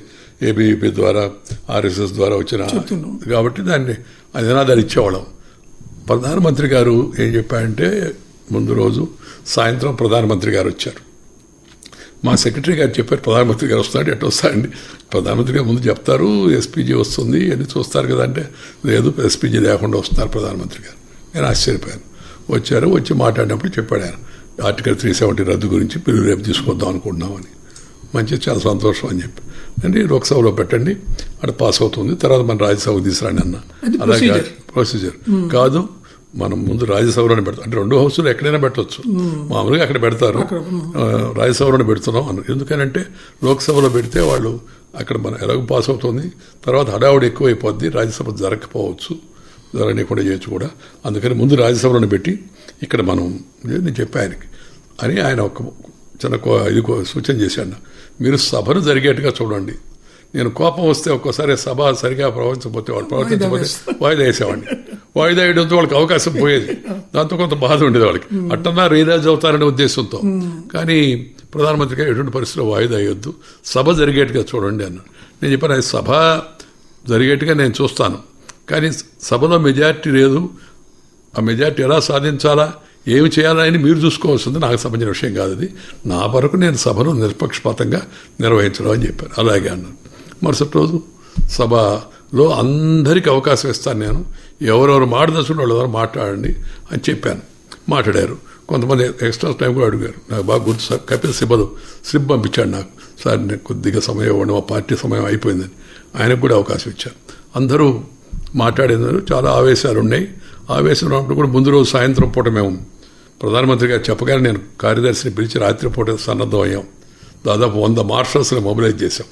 ఏబీవీపీ ద్వారా, ఆర్ఎస్ఎస్ ద్వారా వచ్చిన, కాబట్టి దాన్ని నినాదాలు ఇచ్చేవాళ్ళం. ప్రధానమంత్రి గారు ఏం చెప్పారంటే, ముందు రోజు సాయంత్రం ప్రధానమంత్రి గారు వచ్చారు. మా సెక్రటరీ గారు చెప్పారు, ప్రధానమంత్రి గారు వస్తాడు, ఎట్లా వస్తారండి, ప్రధానమంత్రి గారు ముందు చెప్తారు ఎస్పీజీ వస్తుంది అని చూస్తారు కదా అంటే, లేదు ఎస్పీజీ లేకుండా వస్తున్నారు ప్రధానమంత్రి గారు. నేను ఆశ్చర్యపోయాను. వచ్చారు, వచ్చి మాట్లాడినప్పుడు చెప్పాడు ఆయన, ఆర్టికల్ 370 రద్దు గురించి బిల్లు రేపు తీసుకొద్దాం అనుకుంటున్నామని. మంచిది, చాలా సంతోషం అని చెప్పి, అంటే లోక్సభలో పెట్టండి, అక్కడ పాస్ అవుతుంది, తర్వాత మన రాజ్యసభకు తీసుకురండి అన్న. అలాగే ప్రొసీజర్ కాదు, మనం ముందు రాజ్యసభలోనే పెడతాం. అంటే 2 హౌసులు ఎక్కడైనా పెట్టవచ్చు, మామూలుగా అక్కడ పెడతారు, రాజ్యసభలోనే పెడుతున్నాం అన్నారు. ఎందుకనంటే లోక్సభలో పెడితే వాళ్ళు అక్కడ మన ఎలాగో పాస్ అవుతుంది, తర్వాత హడావుడి ఎక్కువైపోద్ది, రాజ్యసభ జరగకపోవచ్చు, జరగనీయకుండా చేయొచ్చు కూడా. అందుకని ముందు రాజ్యసభలోనే పెట్టి ఇక్కడ మనం, నేను చెప్పా ఆయనకి అని, ఆయన ఒక చిన్న ఇది సూచన చేశాడు, మీరు సభను జరిగేట్టుగా చూడండి. నేను కోపం వస్తే ఒక్కోసారి సభ సరిగా ప్రవర్తించకపోతే వాయిదా వేసేవాడిని. వాయిదా వేయడంతో వాళ్ళకి అవకాశం పోయేది, దాంతో కొంత బాధ ఉండేది వాళ్ళకి. అట్టన్నా రియలైజ్ అవుతారనే ఉద్దేశంతో. కానీ ప్రధానమంత్రిగా ఎటువంటి పరిస్థితుల్లో వాయిదా వేయొద్దు, సభ జరిగేట్టుగా చూడండి అన్నాడు. నేను చెప్పాను, అది సభ జరిగేట్టుగా నేను చూస్తాను, కానీ సభలో మెజారిటీ లేదు, ఆ మెజారిటీ ఎలా సాధించాలా, ఏమి చేయాలని మీరు చూసుకోవాల్సింది, నాకు సంబంధించిన విషయం కాదు అది. నా వరకు నేను సభను నిష్పక్షపాతంగా నిర్వహించడం అని చెప్పాను. అలాగే అన్నాను. మరుసటి రోజు సభలో అందరికీ అవకాశం ఇస్తాను, నేను ఎవరెవరు మాట్లాడుతున్న వాళ్ళు ఎవరు మాట్లాడండి అని చెప్పాను. మాట్లాడారు. కొంతమంది ఎక్స్ట్రా టైం కూడా అడిగారు. నాకు బాగా గుర్తు, సార్ కపిల్ సిబ్బలు స్లిప్ పంపించాడు నాకు, సార్ నేను కొద్దిగా సమయం ఇవ్వండి, మా పార్టీ సమయం అయిపోయిందని. ఆయనకు కూడా అవకాశం ఇచ్చాను. అందరూ మాట్లాడినారు. చాలా ఆవేశాలు ఉన్నాయి. ఆవేశం ఉన్నప్పుడు కూడా ముందు రోజు సాయంత్రం పూట మేము ప్రధానమంత్రి గారు చెప్పగానే నేను కార్యదర్శిని పిలిచి రాత్రిపూట సన్నద్ధం అయ్యాం. దాదాపు 100 మార్షల్స్ని మొబిలైజ్ చేశాం.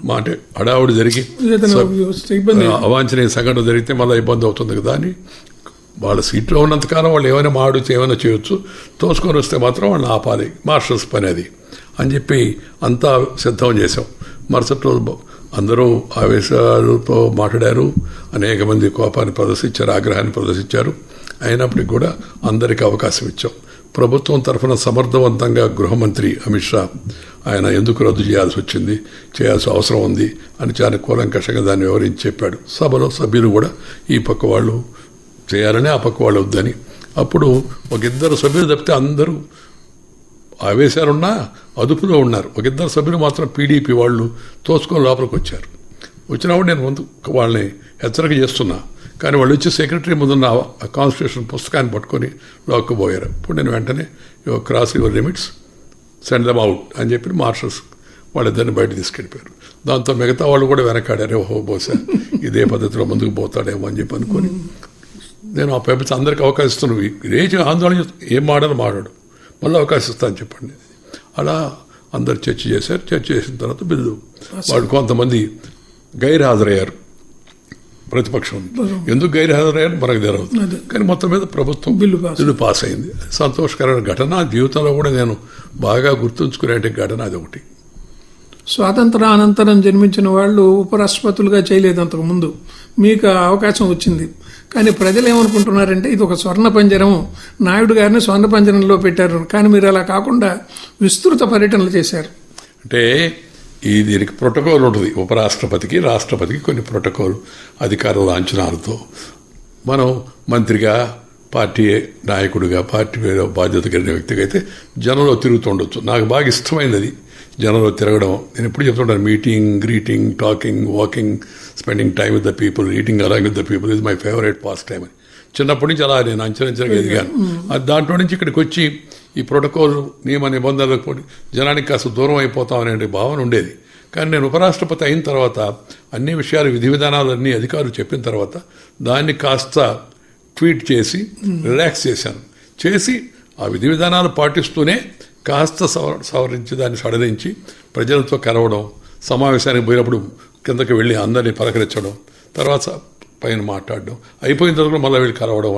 మా అంటే హడావుడి జరిగి అవాంఛనీయ సంఘటన జరిగితే మళ్ళీ ఇబ్బంది అవుతుంది కదా అని, వాళ్ళ సీట్లో ఉన్నంతకాలం వాళ్ళు ఏమైనా మాడుచు ఏమైనా చేయొచ్చు, తోసుకొని వస్తే మాత్రం వాళ్ళని ఆపాలి, మార్షల్స్ పని అది అని చెప్పి అంతా సిద్ధం చేశాం. మరుసటి రోజు అందరూ ఆవేశాలతో మాట్లాడారు, అనేక మంది కోపాన్ని ప్రదర్శించారు, ఆగ్రహాన్ని ప్రదర్శించారు. అయినప్పటికీ కూడా అందరికీ అవకాశం ఇచ్చాం. ప్రభుత్వం తరఫున సమర్థవంతంగా గృహమంత్రి అమిత్ షా ఆయన ఎందుకు రద్దు చేయాల్సి వచ్చింది, చేయాల్సిన అవసరం ఉంది అని చాలా కూలంకషంగా దాన్ని వివరించి చెప్పాడు. సభలో సభ్యులు కూడా ఈ పక్క వాళ్ళు చేయాలని, ఆ పక్క వాళ్ళు వద్దని. అప్పుడు ఒక ఇద్దరు సభ్యులు తప్పితే అందరూ ఆవేశాలున్నా అదుపులో ఉన్నారు. ఒక ఇద్దరు సభ్యులు మాత్రం పీడీపీ వాళ్ళు తోచుకొని లోపలికి వచ్చారు. వచ్చినప్పుడు నేను ముందు వాళ్ళని హెచ్చరిక చేస్తున్నా, కానీ వాళ్ళు వచ్చి సెక్రటరీ ముందున్న కాన్స్టిట్యూషన్ పుస్తకాన్ని పట్టుకొని లాక్కుపోయారు. ఇప్పుడు నేను వెంటనే cross your limits, send them out అని చెప్పి మార్షల్స్ వాళ్ళిద్దరిని బయట తీసుకెళ్ళిపోయారు. దాంతో మిగతా వాళ్ళు కూడా వెనకాడారు. ఓహో బహుశా ఇదే పద్ధతిలో ముందుకు పోతాడేమో అని చెప్పి అనుకొని నేను ఆ పేపర్స్ అందరికీ అవకాశం ఇస్తున్నాను. రేచి ఆందోళన ఏం మాడాలో మాడాడు, మళ్ళీ అవకాశం ఇస్తాను చెప్పండి. అలా అందరు చర్చ చేశారు. చర్చ చేసిన తర్వాత బిల్లు వాళ్ళు కొంతమంది గైర్హాజరయ్యారు. ప్రతిపక్షం ఎందుకు గైర్హాజరయ్యారు మనకు తెలియదు, కానీ మొత్తం మీద ప్రభుత్వం బిల్లు పాస్ అయింది. సంతోషకరమైన ఘటన. జీవితంలో కూడా నేను బాగా గుర్తుంచుకునే ఘటన అది ఒకటి. స్వాతంత్ర అనంతరం జన్మించిన వాళ్ళు ఉపరాష్ట్రపతులుగా చేయలేదు అంతకు ముందు, మీకు అవకాశం వచ్చింది. కానీ ప్రజలు ఏమనుకుంటున్నారంటే ఇది ఒక స్వర్ణ పంజరం, నాయుడు గారిని స్వర్ణ పంజరంలో పెట్టారు. కానీ మీరు అలా కాకుండా విస్తృత పర్యటనలు చేశారు. అంటే దీనికి ప్రోటోకాల్ ఉంటుంది. ఉపరాష్ట్రపతికి, రాష్ట్రపతికి కొన్ని ప్రోటోకాల్, అధికార లాంఛనాలతో. మనం మంత్రిగా, పార్టీ నాయకుడిగా, పార్టీ బాధ్యత కలిగిన వ్యక్తిగా అయితే జనంలో తిరుగుతుండొచ్చు. నాకు బాగా ఇష్టమైనది అది, జనంలో తిరగడం. నేను ఎప్పుడు చెప్తుంటాను, meeting, greeting, talking, walking, spending time with the people, eating along with the people is my favourite pass time అని. చిన్నప్పటి నుంచి అలా నేను అంచెలంచెలుగా ఎదిగాను. దాంట్లో నుంచి ఇక్కడికి వచ్చి ఈ ప్రోటోకాల్, నియమ నిబంధనలకు జనానికి కాస్త దూరం అయిపోతామనే భావన ఉండేది. కానీ నేను ఉపరాష్ట్రపతి అయిన తర్వాత అన్ని విషయాలు, విధి విధానాలన్నీ అధికారులు చెప్పిన తర్వాత దాన్ని కాస్త ట్వీట్ చేసి రిలాక్స్ చేశాను. చేసి ఆ విధి విధానాలు పాటిస్తూనే కాస్త సవరించి దాన్ని సడలించి ప్రజలతో కలవడం, సమావేశానికి పోయినప్పుడు కిందకి వెళ్ళి అందరినీ పలకరించడం, తర్వాత పైన మాట్లాడడం, అయిపోయిన తర్వాత మళ్ళీ వెళ్ళి కలవడం,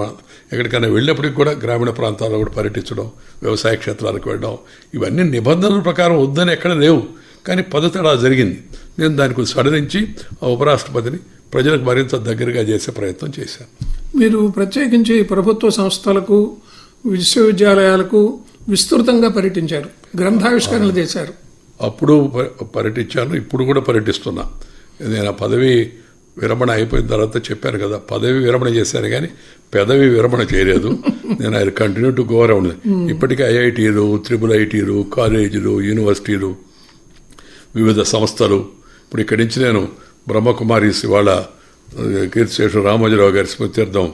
ఎక్కడికైనా వెళ్ళినప్పటికి కూడా గ్రామీణ ప్రాంతాల్లో కూడా పర్యటించడం, వ్యవసాయ క్షేత్రాలకు వెళ్ళడం, ఇవన్నీ నిబంధనల ప్రకారం వద్దని ఎక్కడ లేవు, కానీ పద్ధతి అలా జరిగింది. నేను దానికి సడలించి ఆ ఉపరాష్ట్రపతిని ప్రజలకు మరింత దగ్గరగా చేసే ప్రయత్నం చేశాను. మీరు ప్రత్యేకించి ప్రభుత్వ సంస్థలకు, విశ్వవిద్యాలయాలకు విస్తృతంగా పర్యటించారు, గ్రంథావిష్కరణలు చేశారు. అప్పుడు పర్యటించాను, ఇప్పుడు కూడా పర్యటిస్తున్నా. నేను ఆ పదవి విరమణ అయిపోయిన తర్వాత చెప్పాను కదా, పదవి విరమణ చేశాను కానీ పెదవి విరమణ చేయలేదు. నేను I continue to go around. ఇప్పటికీ ఐఐటీలు, IIITలు, కాలేజీలు, యూనివర్సిటీలు, వివిధ సంస్థలు. ఇప్పుడు ఇక్కడి నుంచి నేను బ్రహ్మకుమారీస్ వాళ్ళ కీర్తిశేషుడు రామోజీరావు గారి స్మృత్యర్థం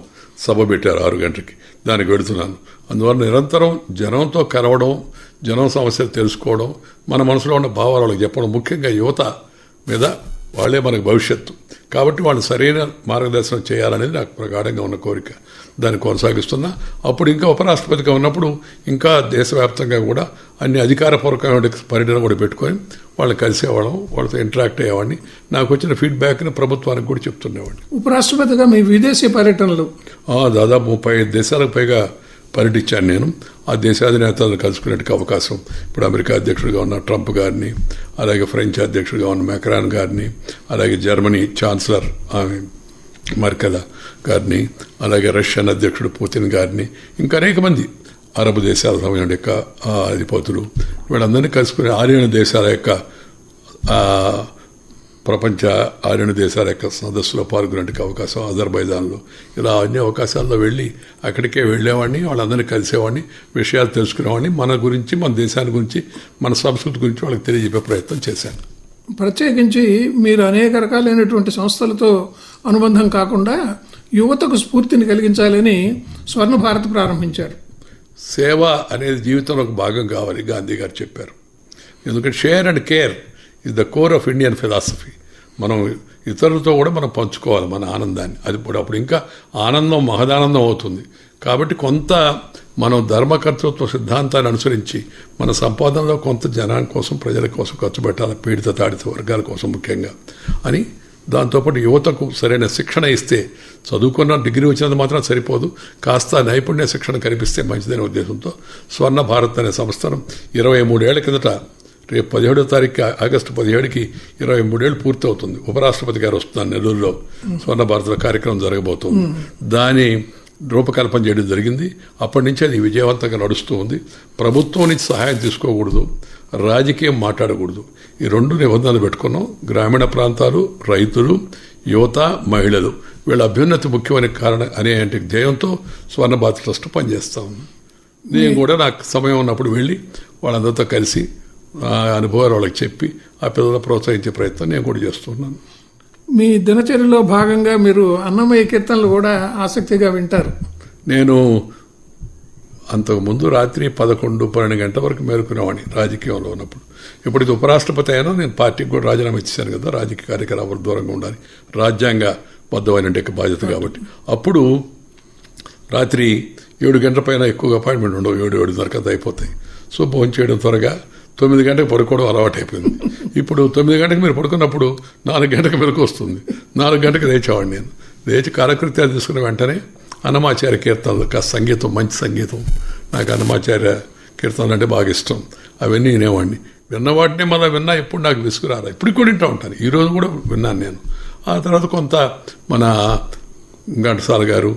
సభ పెట్టారు 6 గంటలకి, దానికి వెళుతున్నాను. అందువల్ల నిరంతరం జనంతో కలవడం, జనం సమస్యలు తెలుసుకోవడం, మన మనసులో ఉన్న భావాలు వాళ్ళకి చెప్పడం, ముఖ్యంగా యువత మీద, వాళ్ళే మనకు భవిష్యత్తు కాబట్టి వాళ్ళు సరైన మార్గదర్శనం చేయాలనేది నాకు ప్రగాఢంగా ఉన్న కోరిక. దాన్ని కొనసాగిస్తున్నా. అప్పుడు ఇంకా ఉపరాష్ట్రపతిగా ఉన్నప్పుడు ఇంకా దేశవ్యాప్తంగా కూడా అన్ని అధికారపూర్వకమైన పర్యటన కూడా పెట్టుకొని వాళ్ళని కలిసేవాళ్ళం, వాళ్ళతో ఇంటరాక్ట్ అయ్యేవాడిని. నాకు వచ్చిన ఫీడ్బ్యాక్ని ప్రభుత్వానికి కూడా చెప్తుండేవాడిని. ఉపరాష్ట్రపతిగా మీ విదేశీ పర్యటనలు దాదాపు 35 దేశాలకు పైగా పర్యటించాను నేను. ఆ దేశాధినేతలను కలుసుకునేట్టుకు అవకాశం, ఇప్పుడు అమెరికా అధ్యక్షుడిగా ఉన్న ట్రంప్ గారిని, అలాగే ఫ్రెంచ్ అధ్యక్షుడిగా ఉన్న మెక్రాన్ గారిని, అలాగే జర్మనీ ఛాన్సలర్ మర్కెల్ గారిని, అలాగే రష్యన్ అధ్యక్షుడు పుతిన్ గారిని, ఇంకా అనేక మంది అరబ్ దేశాల సమయం యొక్క అధిపతులు, వీళ్ళందరినీ కలుసుకునే ఆర్యన దేశాల యొక్క ప్రపంచ ఆర్యన దేశాల యొక్క సదస్సులో పాల్గొనేందుకు అవకాశం, అజర్బైజాన్లో, ఇలా అన్ని అవకాశాల్లో వెళ్ళి అక్కడికే వెళ్ళేవాడిని, వాళ్ళందరినీ కలిసేవాడిని, విషయాలు తెలుసుకునేవాడిని, మన గురించి, మన దేశాన్ని గురించి, మన సంస్కృతి గురించి వాళ్ళకి తెలియజెప్పే ప్రయత్నం చేశాను. ప్రత్యేకించి మీరు అనేక రకాలైనటువంటి సంస్థలతో అనుబంధం కాకుండా యువతకు స్ఫూర్తిని కలిగించాలని స్వర్ణ భారత్ ప్రారంభించారు. సేవ అనేది జీవితంలో ఒక భాగం కావాలి, గాంధీ గారు చెప్పారు. ఎందుకంటే share and care is the core of Indian philosophy. మనం ఇతరులతో కూడా మనం పంచుకోవాలి మన ఆనందాన్ని. అది అప్పుడు ఇంకా ఆనందం మహదానందం అవుతుంది. కాబట్టి కొంత మనం ధర్మకర్తృత్వ సిద్ధాంతాన్ని అనుసరించి మన సంపాదనలో కొంత జనాల కోసం, ప్రజల కోసం ఖర్చు పెట్టాలి, పీడిత తాడిత వర్గాల కోసం ముఖ్యంగా అని. దాంతోపాటు యువతకు సరైన శిక్షణ ఇస్తే, చదువుకున్న డిగ్రీ వచ్చినంత మాత్రం సరిపోదు, కాస్త నైపుణ్య శిక్షణ కనిపిస్తే మంచిదనే ఉద్దేశంతో స్వర్ణ భారత్ అనే సంస్థను 23 ఏళ్ల కిందట, రేపు 17వ తారీఖు ఆగస్టు 17కి 23 ఏళ్ళు పూర్తవుతుంది. ఉపరాష్ట్రపతి గారు వస్తున్నారు నెల్లూరులో, స్వర్ణ భారత్లో కార్యక్రమం జరగబోతుంది. దాని రూపకల్పన చేయడం జరిగింది. అప్పటి నుంచి అది విజయవంతంగా నడుస్తూ ఉంది. ప్రభుత్వం నుంచి సహాయం తీసుకోకూడదు, రాజకీయం మాట్లాడకూడదు. ఈ 2 నిబంధనలు పెట్టుకున్నాం. గ్రామీణ ప్రాంతాలు, రైతులు, యువత, మహిళలు వీళ్ళ అభ్యున్నతి ముఖ్యమైన కారణం అనే ధ్యేయంతో స్వర్ణ భారత్ ట్రస్ట్ పనిచేస్తాం. నేను కూడా నాకు సమయం ఉన్నప్పుడు వెళ్ళి వాళ్ళందరితో కలిసి ఆ అనుభవాలు వాళ్ళకి చెప్పి ఆ పిల్లలు ప్రోత్సహించే ప్రయత్నం నేను కూడా చేస్తున్నాను. మీ దినచర్యలో భాగంగా మీరు అన్నమయ్య కీర్తనలు కూడా ఆసక్తిగా వింటారు. నేను అంతకుముందు రాత్రి 11-12 గంటల వరకు మేలుకునేవాడిని రాజకీయంలో ఉన్నప్పుడు. ఎప్పుడైతే ఉపరాష్ట్రపతి అయినా నేను పార్టీకి కూడా రాజీనామా ఇచ్చేశాను కదా, రాజకీయ కార్యకలాపాలకు దూరంగా ఉండాలి, రాజ్యాంగ బద్ధమైన బాధ్యత కాబట్టి. అప్పుడు రాత్రి 7 గంటల పైన ఎక్కువగా అపాయింట్మెంట్ ఉండవు, 7-7:30 కథ అయిపోతాయి. సో భోజనం చేయడం త్వరగా 9 గంటలకు పడుకోవడం అలవాటు అయిపోయింది. ఇప్పుడు 9 గంటలకు మీరు పడుకున్నప్పుడు 4 గంటలకు మెలకు వస్తుంది. 4 గంటలకు లేచేవాడిని. నేను లేచి కాలకృత్యాలు తీసుకున్న వెంటనే అన్నమాచార్య కీర్తనలు, సంగీతం, మంచి సంగీతం, నాకు అన్నమాచార్య కీర్తనలు అంటే బాగా ఇష్టం. అవన్నీ వినేవాడిని. విన్నవాటిని మళ్ళీ విన్నా ఎప్పుడు నాకు విసుగురాలి. ఇప్పుడు కూడా వింటూ ఉంటాను. ఈరోజు కూడా విన్నాను నేను. ఆ తర్వాత కొంత మన ఘంటసాల గారు,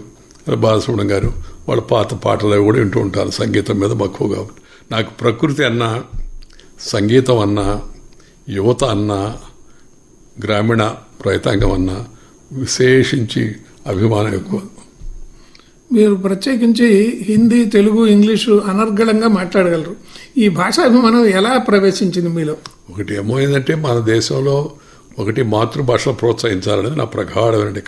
బాలసుబ్రహ్మణ్యం గారు వాళ్ళ పాత పాటలు కూడా వింటూ ఉంటాను. సంగీతం మీద మక్కువ కాబట్టి నాకు ప్రకృతి అన్నా, సంగీతం అన్నా, యువత అన్నా, గ్రామీణ రైతాంగం అన్నా విశేషించి అభిమానం ఎక్కువ. మీరు ప్రత్యేకించి హిందీ, తెలుగు, ఇంగ్లీషు అనర్గళంగా మాట్లాడగలరు. ఈ భాషాభిమానం ఎలా ప్రవేశించింది మీలో? ఒకటి ఏమైందంటే మన దేశంలో ఒకటి మాతృభాషను ప్రోత్సహించాలనేది నా ప్రగాఢమైన.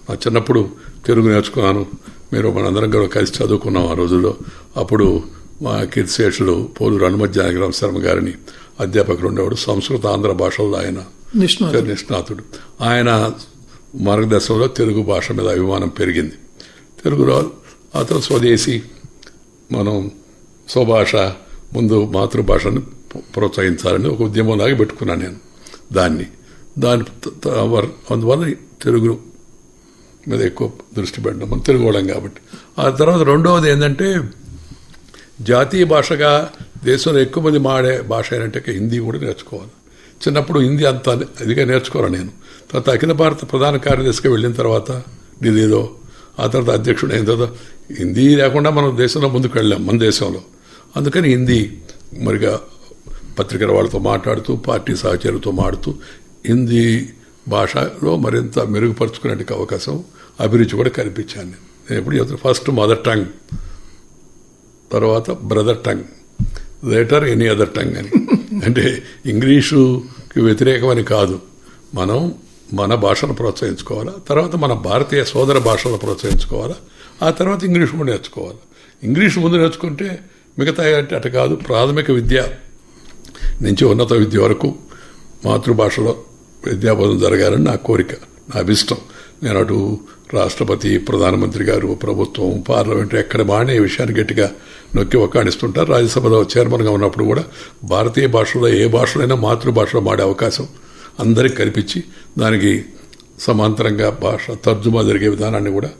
నా చిన్నప్పుడు తెలుగు నేర్చుకున్నాను. మీరు మనందరం కూడా కలిసి చదువుకున్నాం ఆ రోజుల్లో. అప్పుడు మా కీర్తిశేషులు పోలూరు హనుమత్ జానకిరామ శర్మ గారిని అధ్యాపకులు ఉండేవాడు. సంస్కృత, ఆంధ్ర భాషల్లో ఆయన నిష్ణాతుడు. ఆయన మార్గదర్శనంలో తెలుగు భాష మీద అభిమానం పెరిగింది. తెలుగులో ఆ తర్వాత స్వదేశీ, మనం స్వభాష, ముందు మాతృభాషను ప్రోత్సహించాలని ఒక ఉద్యమంలాగా పెట్టుకున్నాను నేను దాని అందువల్ల తెలుగు మీద ఎక్కువ దృష్టి పెట్టడం, మనం తెలుగు వాళ్ళం కాబట్టి. ఆ తర్వాత రెండవది ఏంటంటే జాతీయ భాషగా దేశంలో ఎక్కువ మంది మాడే భాష ఏంటంటే హిందీ కూడా నేర్చుకోవాలి. చిన్నప్పుడు హిందీ అంత ఇదిగా నేర్చుకోవాలి నేను. తర్వాత అఖిల భారత ప్రధాన కార్యదర్శిగా వెళ్ళిన తర్వాత ఢిల్లీలో, ఆ తర్వాత అధ్యక్షుడు అయిన తర్వాత హిందీ లేకుండా మనం దేశంలో ముందుకు వెళ్ళాం మన దేశంలో. అందుకని హిందీ మరిగా పత్రికల వాళ్ళతో మాట్లాడుతూ, పార్టీ సహచరులతో మాడుతూ హిందీ భాషలో మరింత మెరుగుపరుచుకునే అవకాశం, అభిరుచి కూడా కల్పించాను. నేను ఎప్పుడు చెప్తాను, ఫస్ట్ మదర్ టంగ్, తర్వాత brother tongue, later any other tongue అని. అంటే ఇంగ్లీషుకి వ్యతిరేకమని కాదు, మనం మన భాషను ప్రోత్సహించుకోవాలా, తర్వాత మన భారతీయ సోదర భాషలను ప్రోత్సహించుకోవాలా, ఆ తర్వాత ఇంగ్లీష్ కూడా నేర్చుకోవాలి. ఇంగ్లీష్ ముందు నేర్చుకుంటే మిగతా అంటే అటు కాదు. ప్రాథమిక విద్య నుంచి ఉన్నత విద్య వరకు మాతృభాషలో విద్యాబోధన జరగాలని నా కోరిక, నా అభిష్టం. నేను అటు రాష్ట్రపతి, ప్రధానమంత్రి గారు, ప్రభుత్వం, పార్లమెంటు ఎక్కడ మానే ఈ విషయాన్ని గట్టిగా నొక్కి ఒక్కాడిస్తుంటారు. రాజ్యసభలో చైర్మన్గా ఉన్నప్పుడు కూడా భారతీయ భాషలో ఏ భాషలైనా మాతృభాషలో మాడే అవకాశం అందరికి కల్పించి దానికి సమాంతరంగా భాష తర్జుమా జరిగే విధానాన్ని కూడా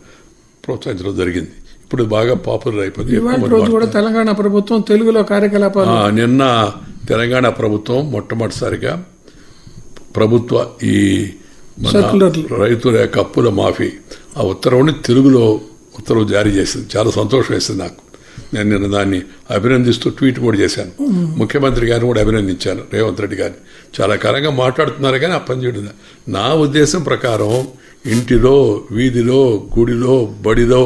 ప్రోత్సహించడం జరిగింది. ఇప్పుడు బాగా పాపులర్ అయిపోయింది. తెలంగాణ ప్రభుత్వం తెలుగులో కార్యకలాపాలు, నిన్న తెలంగాణ ప్రభుత్వం మొట్టమొదటిసారిగా ప్రభుత్వ ఈ రైతుల యొక్క అప్పుల మాఫీ ఆ ఉత్తర్వుని తెలుగులో ఉత్తర్వు జారీ చేసింది. చాలా సంతోషం వేసింది నాకు. నేను నిన్న దాన్ని అభినందిస్తూ ట్వీట్ కూడా చేశాను. ముఖ్యమంత్రి గారిని కూడా అభినందించాను, రేవంత్ రెడ్డి గారిని. చాలా కాలంగా మాట్లాడుతున్నారు కానీ ఆ పని చేయడం. నా ఉద్దేశం ప్రకారం ఇంటిలో, వీధిలో, గుడిలో, బడిలో,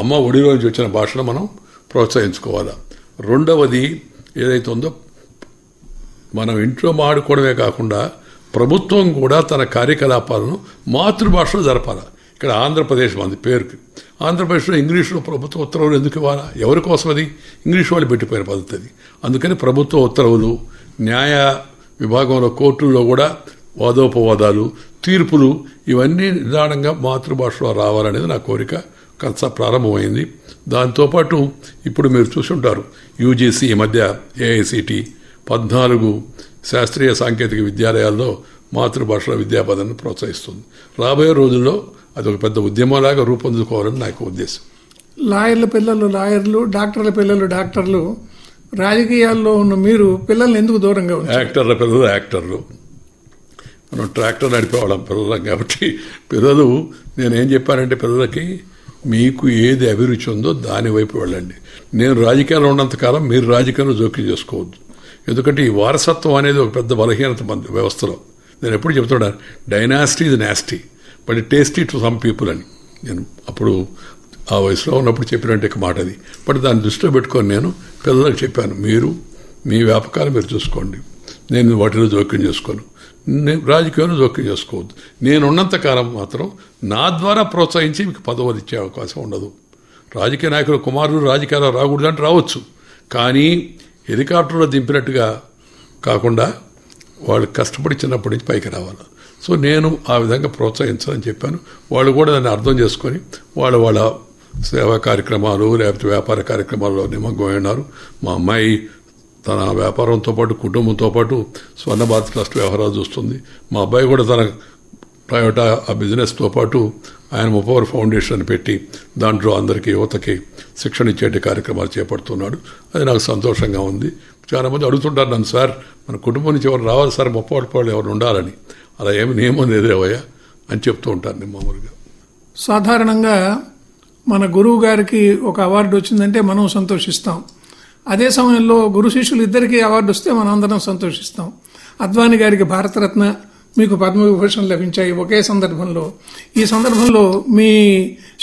అమ్మ ఒడిలో నుంచి వచ్చిన భాషను మనం ప్రోత్సహించుకోవాలి. రెండవది ఏదైతే ఉందో, మనం ఇంట్లో మాడుకోవడమే కాకుండా ప్రభుత్వం కూడా తన కార్యకలాపాలను మాతృభాషలో జరపాలి. ఇక్కడ ఆంధ్రప్రదేశ్ మంది పేరుకి, ఆంధ్రప్రదేశ్లో ఇంగ్లీష్లో ప్రభుత్వ ఉత్తర్వులు ఎందుకు ఇవ్వాలా? ఎవరి కోసం? అది ఇంగ్లీష్ వాళ్ళు పెట్టిపోయిన పద్ధతి అది. అందుకని ప్రభుత్వ ఉత్తర్వులు, న్యాయ విభాగంలో కోర్టుల్లో కూడా వాదోపవాదాలు, తీర్పులు, ఇవన్నీ నిదానంగా మాతృభాషలో రావాలనేది నా కోరిక. ప్రారంభమైంది. దాంతోపాటు ఇప్పుడు మీరు చూసుంటారు, యూజీసీ ఈ మధ్య ఏఐసిటి 14 శాస్త్రీయ సాంకేతిక విద్యాలయాల్లో మాతృభాషలో విద్యాబోధనను ప్రోత్సహిస్తుంది. రాబోయే రోజుల్లో అదొక పెద్ద ఉద్యమంలాగా రూపొందుకోవాలని నాకు ఉద్దేశం. లాయర్ల పిల్లలు లాయర్లు, డాక్టర్ల పిల్లలు డాక్టర్లు, రాజకీయాల్లో ఉన్న మీరు పిల్లల్ని ఎందుకు దూరంగా ఉంచారు? యాక్టర్ల పిల్లలు యాక్టర్లు, మనం ట్రాక్టర్ నడిపేవాళ్ళం పిల్లలం కాబట్టి పిల్లలు, నేనేం చెప్పానంటే పిల్లలకి మీకు ఏది అభిరుచి ఉందో దాని వైపు వెళ్ళండి. నేను రాజకీయాల్లో ఉన్నంతకాలం మీరు రాజకీయంలో జోక్యం చేసుకోవద్దు. ఎందుకంటే ఈ వారసత్వం అనేది ఒక పెద్ద బలహీనత మన వ్యవస్థలో. నేను ఎప్పుడు చెప్తున్నాను, dynasty is nasty but tasty to some people అని. నేను అప్పుడు ఆ వయసులో ఉన్నప్పుడు చెప్పినట్టు మాట అది. బట్ దాన్ని దృష్టిలో పెట్టుకొని నేను పిల్లలకు చెప్పాను, మీరు మీ వ్యాపకాలు మీరు చూసుకోండి, నేను వాటిలో జోక్యం చేసుకోను, నేను రాజకీయాలు జోక్యం చేసుకోవద్దు. నేను ఉన్నంతకాలం మాత్రం నా ద్వారా ప్రోత్సహించి మీకు పదవులు ఇచ్చే అవకాశం ఉండదు. రాజకీయ నాయకులు కుమారులు రాజకీయాలు రాకూడదు అంటే రావచ్చు, కానీ హెలికాప్టర్లో దింపినట్టుగా కాకుండా వాళ్ళు కష్టపడి చిన్నప్పటి నుంచి పైకి రావాలి. సో నేను ఆ విధంగా ప్రోత్సహించాలని చెప్పాను. వాళ్ళు కూడా దాన్ని అర్థం చేసుకొని వాళ్ళ సేవా కార్యక్రమాలు లేకపోతే వ్యాపార కార్యక్రమాల్లో నిమగ్నమైనారు. మా అమ్మాయి తన వ్యాపారంతో పాటు కుటుంబంతో పాటు స్వర్ణ భారత్ ట్రస్ట్ వ్యవహారాలు చూస్తుంది. మా అబ్బాయి కూడా తన ప్రైవేట్ ఆ బిజినెస్తో పాటు ఆయన ముప్పవర్ ఫౌండేషన్ పెట్టి దాంట్లో అందరికీ యువతకి శిక్షణ ఇచ్చే కార్యక్రమాలు చేపడుతున్నాడు. అది నాకు సంతోషంగా ఉంది. చాలామంది అడుగుతుంటారు నన్ను, సార్ మన కుటుంబం నుంచి ఎవరు రావాలి సార్, ముప్పవర్ ఎవరు ఉండాలని. అలా ఏమి నియమం లేదేవయ్యా అని చెప్తూ ఉంటాను నేను మామూలుగా. సాధారణంగా మన గురువు గారికి ఒక అవార్డు వచ్చిందంటే మనం సంతోషిస్తాం. అదే సమయంలో గురు శిష్యులు ఇద్దరికీ అవార్డు వస్తే మనం అందరం సంతోషిస్తాం. అద్వానీ గారికి భారతరత్న, మీకు పద్మవిభూషణ్ లభించాయి ఒకే సందర్భంలో. ఈ సందర్భంలో మీ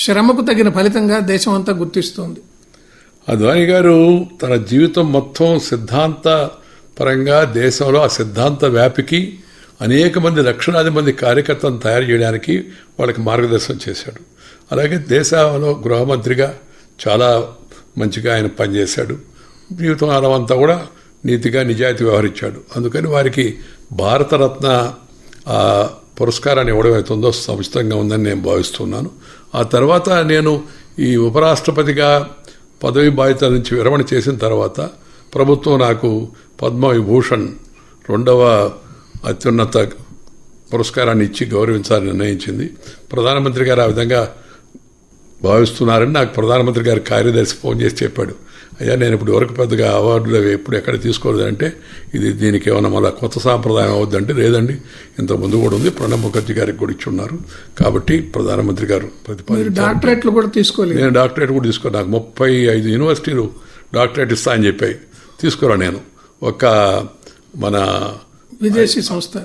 శ్రమకు తగిన ఫలితంగా దేశం అంతా గుర్తిస్తోంది. అద్వానీ గారు తన జీవితం మొత్తం సిద్ధాంత పరంగా దేశంలో ఆ సిద్ధాంత వ్యాపికి అనేక మంది లక్షలాది మంది కార్యకర్తలను తయారు చేయడానికి వాళ్ళకి మార్గదర్శనం చేశాడు. అలాగే దేశంలో గృహమంత్రిగా చాలా మంచిగా ఆయన పనిచేశాడు. జీవితం అంతా కూడా నీతిగా నిజాయితీ వ్యవహరించాడు. అందుకని వారికి భారతరత్న పురస్కారాన్ని ఇవ్వడం అవుతుందో సముచితంగా ఉందని నేను భావిస్తున్నాను. ఆ తర్వాత నేను ఈ ఉపరాష్ట్రపతిగా పదవి బాధ్యతల నుంచి విరమణ చేసిన తర్వాత ప్రభుత్వం నాకు పద్మవిభూషణ్ 2వ అత్యున్నత పురస్కారాన్ని ఇచ్చి గౌరవించాలని నిర్ణయించింది. ప్రధానమంత్రి గారు ఆ విధంగా భావిస్తున్నారని నాకు ప్రధానమంత్రి గారి కార్యదర్శి ఫోన్ చేసి చెప్పాడు. అయ్యా నేను ఇప్పుడు వరకు పెద్దగా అవార్డులు ఎప్పుడు ఎక్కడ తీసుకోలేదంటే దీనికి ఏమైనా మళ్ళీ కొత్త సాంప్రదాయం అవుద్దంటే లేదండి, ఇంతకుముందు కూడా ఉంది, ప్రణబ్ ముఖర్జీ గారికి కూడా ఇచ్చి ఉన్నారు. కాబట్టి ప్రధానమంత్రి గారు డాక్టరేట్లు కూడా తీసుకోలేదు. నేను డాక్టరేట్ కూడా తీసుకోను. నాకు 35 యూనివర్సిటీలు డాక్టరేట్ ఇస్తా అని చెప్పాయి. తీసుకురా నేను ఒక మన విదేశీ సంస్థ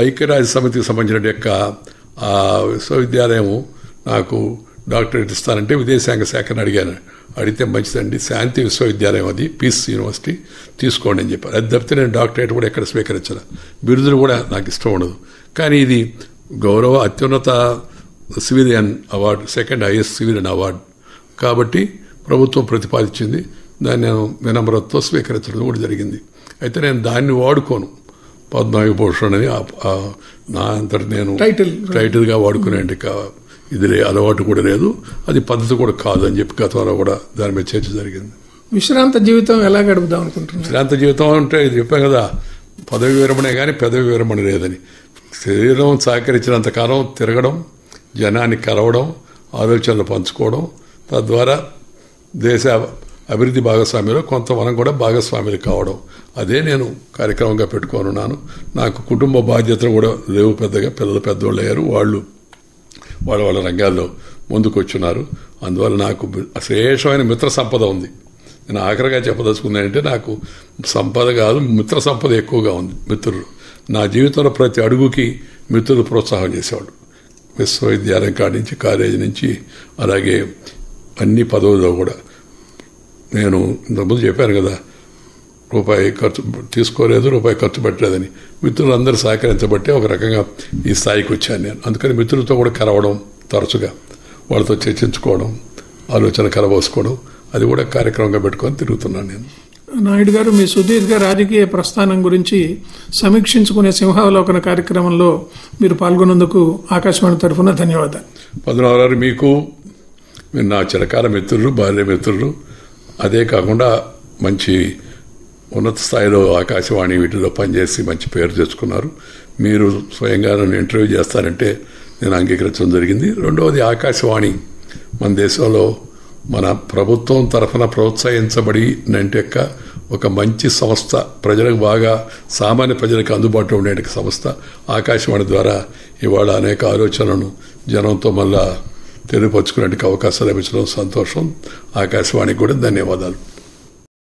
ఐక్యరాజ్య సమితికి సంబంధించిన యొక్క ఆ విశ్వవిద్యాలయం నాకు డాక్టరేట్ ఇస్తానంటే విదేశాంగ శాఖను అడిగితే మంచిదండి, శాంతి విశ్వవిద్యాలయం అది, పీస్ యూనివర్సిటీ, తీసుకోండి అని చెప్పారు. అది తప్పితే నేను డాక్టరేట్ కూడా ఎక్కడ స్వీకరించాను. బిరుదులు కూడా నాకు ఇష్టం ఉండదు. కానీ ఇది గౌరవ అత్యున్నత civilian award, 2nd highest civilian award కాబట్టి ప్రభుత్వం ప్రతిపాదించింది. దాన్ని నేను వినమ్రతతో స్వీకరించడం కూడా జరిగింది. అయితే నేను దాన్ని వాడుకోను, పద్మవిభూషణ్ అని నా అంతటి నేను టైటిల్గా వాడుకునే ఇది అలవాటు కూడా లేదు, అది పద్ధతి కూడా కాదు అని చెప్పి గతంలో కూడా దాని మీద చర్చ జరిగింది. విశ్రాంత జీవితం ఎలా గడుపుదాం అనుకుంటున్నాను? విశ్రాంత జీవితం అంటే ఇది చెప్పాను కదా, పదవి విరమణే కానీ పెదవి విరమణ లేదని. శరీరం సహకరించినంత కాలం తిరగడం, జనాన్ని కలవడం, ఆలోచనలు పంచుకోవడం, తద్వారా దేశ అభివృద్ధి భాగస్వామ్యంలో కొంత మనం కూడా భాగస్వాములు కావడం, అదే నేను కార్యక్రమంగా పెట్టుకోనున్నాను. నాకు కుటుంబ బాధ్యతలు కూడా లేవు పెద్దగా. పిల్లలు పెద్దవాళ్ళు అయ్యారు, వాళ్ళ రంగాల్లో ముందుకు వచ్చున్నారు. అందువల్ల నాకు అశేషమైన మిత్ర సంపద ఉంది. నేను ఆఖరిగా చెప్పదలుచుకున్నానంటే నాకు సంపద కాదు, మిత్ర సంపద ఎక్కువగా ఉంది. మిత్రులు నా జీవితంలో ప్రతి అడుగుకి మిత్రులు ప్రోత్సాహం చేసేవాళ్ళు. విశ్వవిద్యాలయం కాడి నుంచి, కాలేజీ నుంచి, అలాగే అన్ని పదవుల్లో కూడా. నేను ఇంతకుముందు చెప్పాను కదా, రూపాయి ఖర్చు తీసుకోలేదు, రూపాయి ఖర్చు పెట్టలేదని. మిత్రులందరూ సహకరించబట్టే ఒక రకంగా ఈ స్థాయికి వచ్చాను నేను. అందుకని మిత్రులతో కూడా కలవడం, తరచుగా వాళ్ళతో చర్చించుకోవడం, ఆలోచన కలబోసుకోవడం, అది కూడా కార్యక్రమంగా పెట్టుకొని తిరుగుతున్నాను నేను. నాయుడు గారు, మీ సుదీర్ఘ రాజకీయ ప్రస్థానం గురించి సమీక్షించుకునే సింహావలోకన కార్యక్రమంలో మీరు పాల్గొన్నందుకు ఆకాశవాణి తరఫున ధన్యవాదాలు. పద్మనాభరావు గారు, మీరు నా చిరకాల మిత్రులు, బాల్య మిత్రులు. అదే కాకుండా మంచి ఉన్నత స్థాయిలో ఆకాశవాణి వీటిలో పనిచేసి మంచి పేరు తెచ్చుకున్నారు. మీరు స్వయంగా నన్ను ఇంటర్వ్యూ చేస్తారంటే నేను అంగీకరించడం జరిగింది. రెండవది, ఆకాశవాణి మన దేశంలో మన ప్రభుత్వం తరఫున ప్రోత్సహించబడినంటే ఒక మంచి సంస్థ, ప్రజలకు బాగా సామాన్య ప్రజలకు అందుబాటులో ఉండే సంస్థ. ఆకాశవాణి ద్వారా ఇవాళ అనేక ఆలోచనలను జనంతో మళ్ళా తెలియపరచుకునే అవకాశం లభించడం సంతోషం. ఆకాశవాణికి కూడా ధన్యవాదాలు.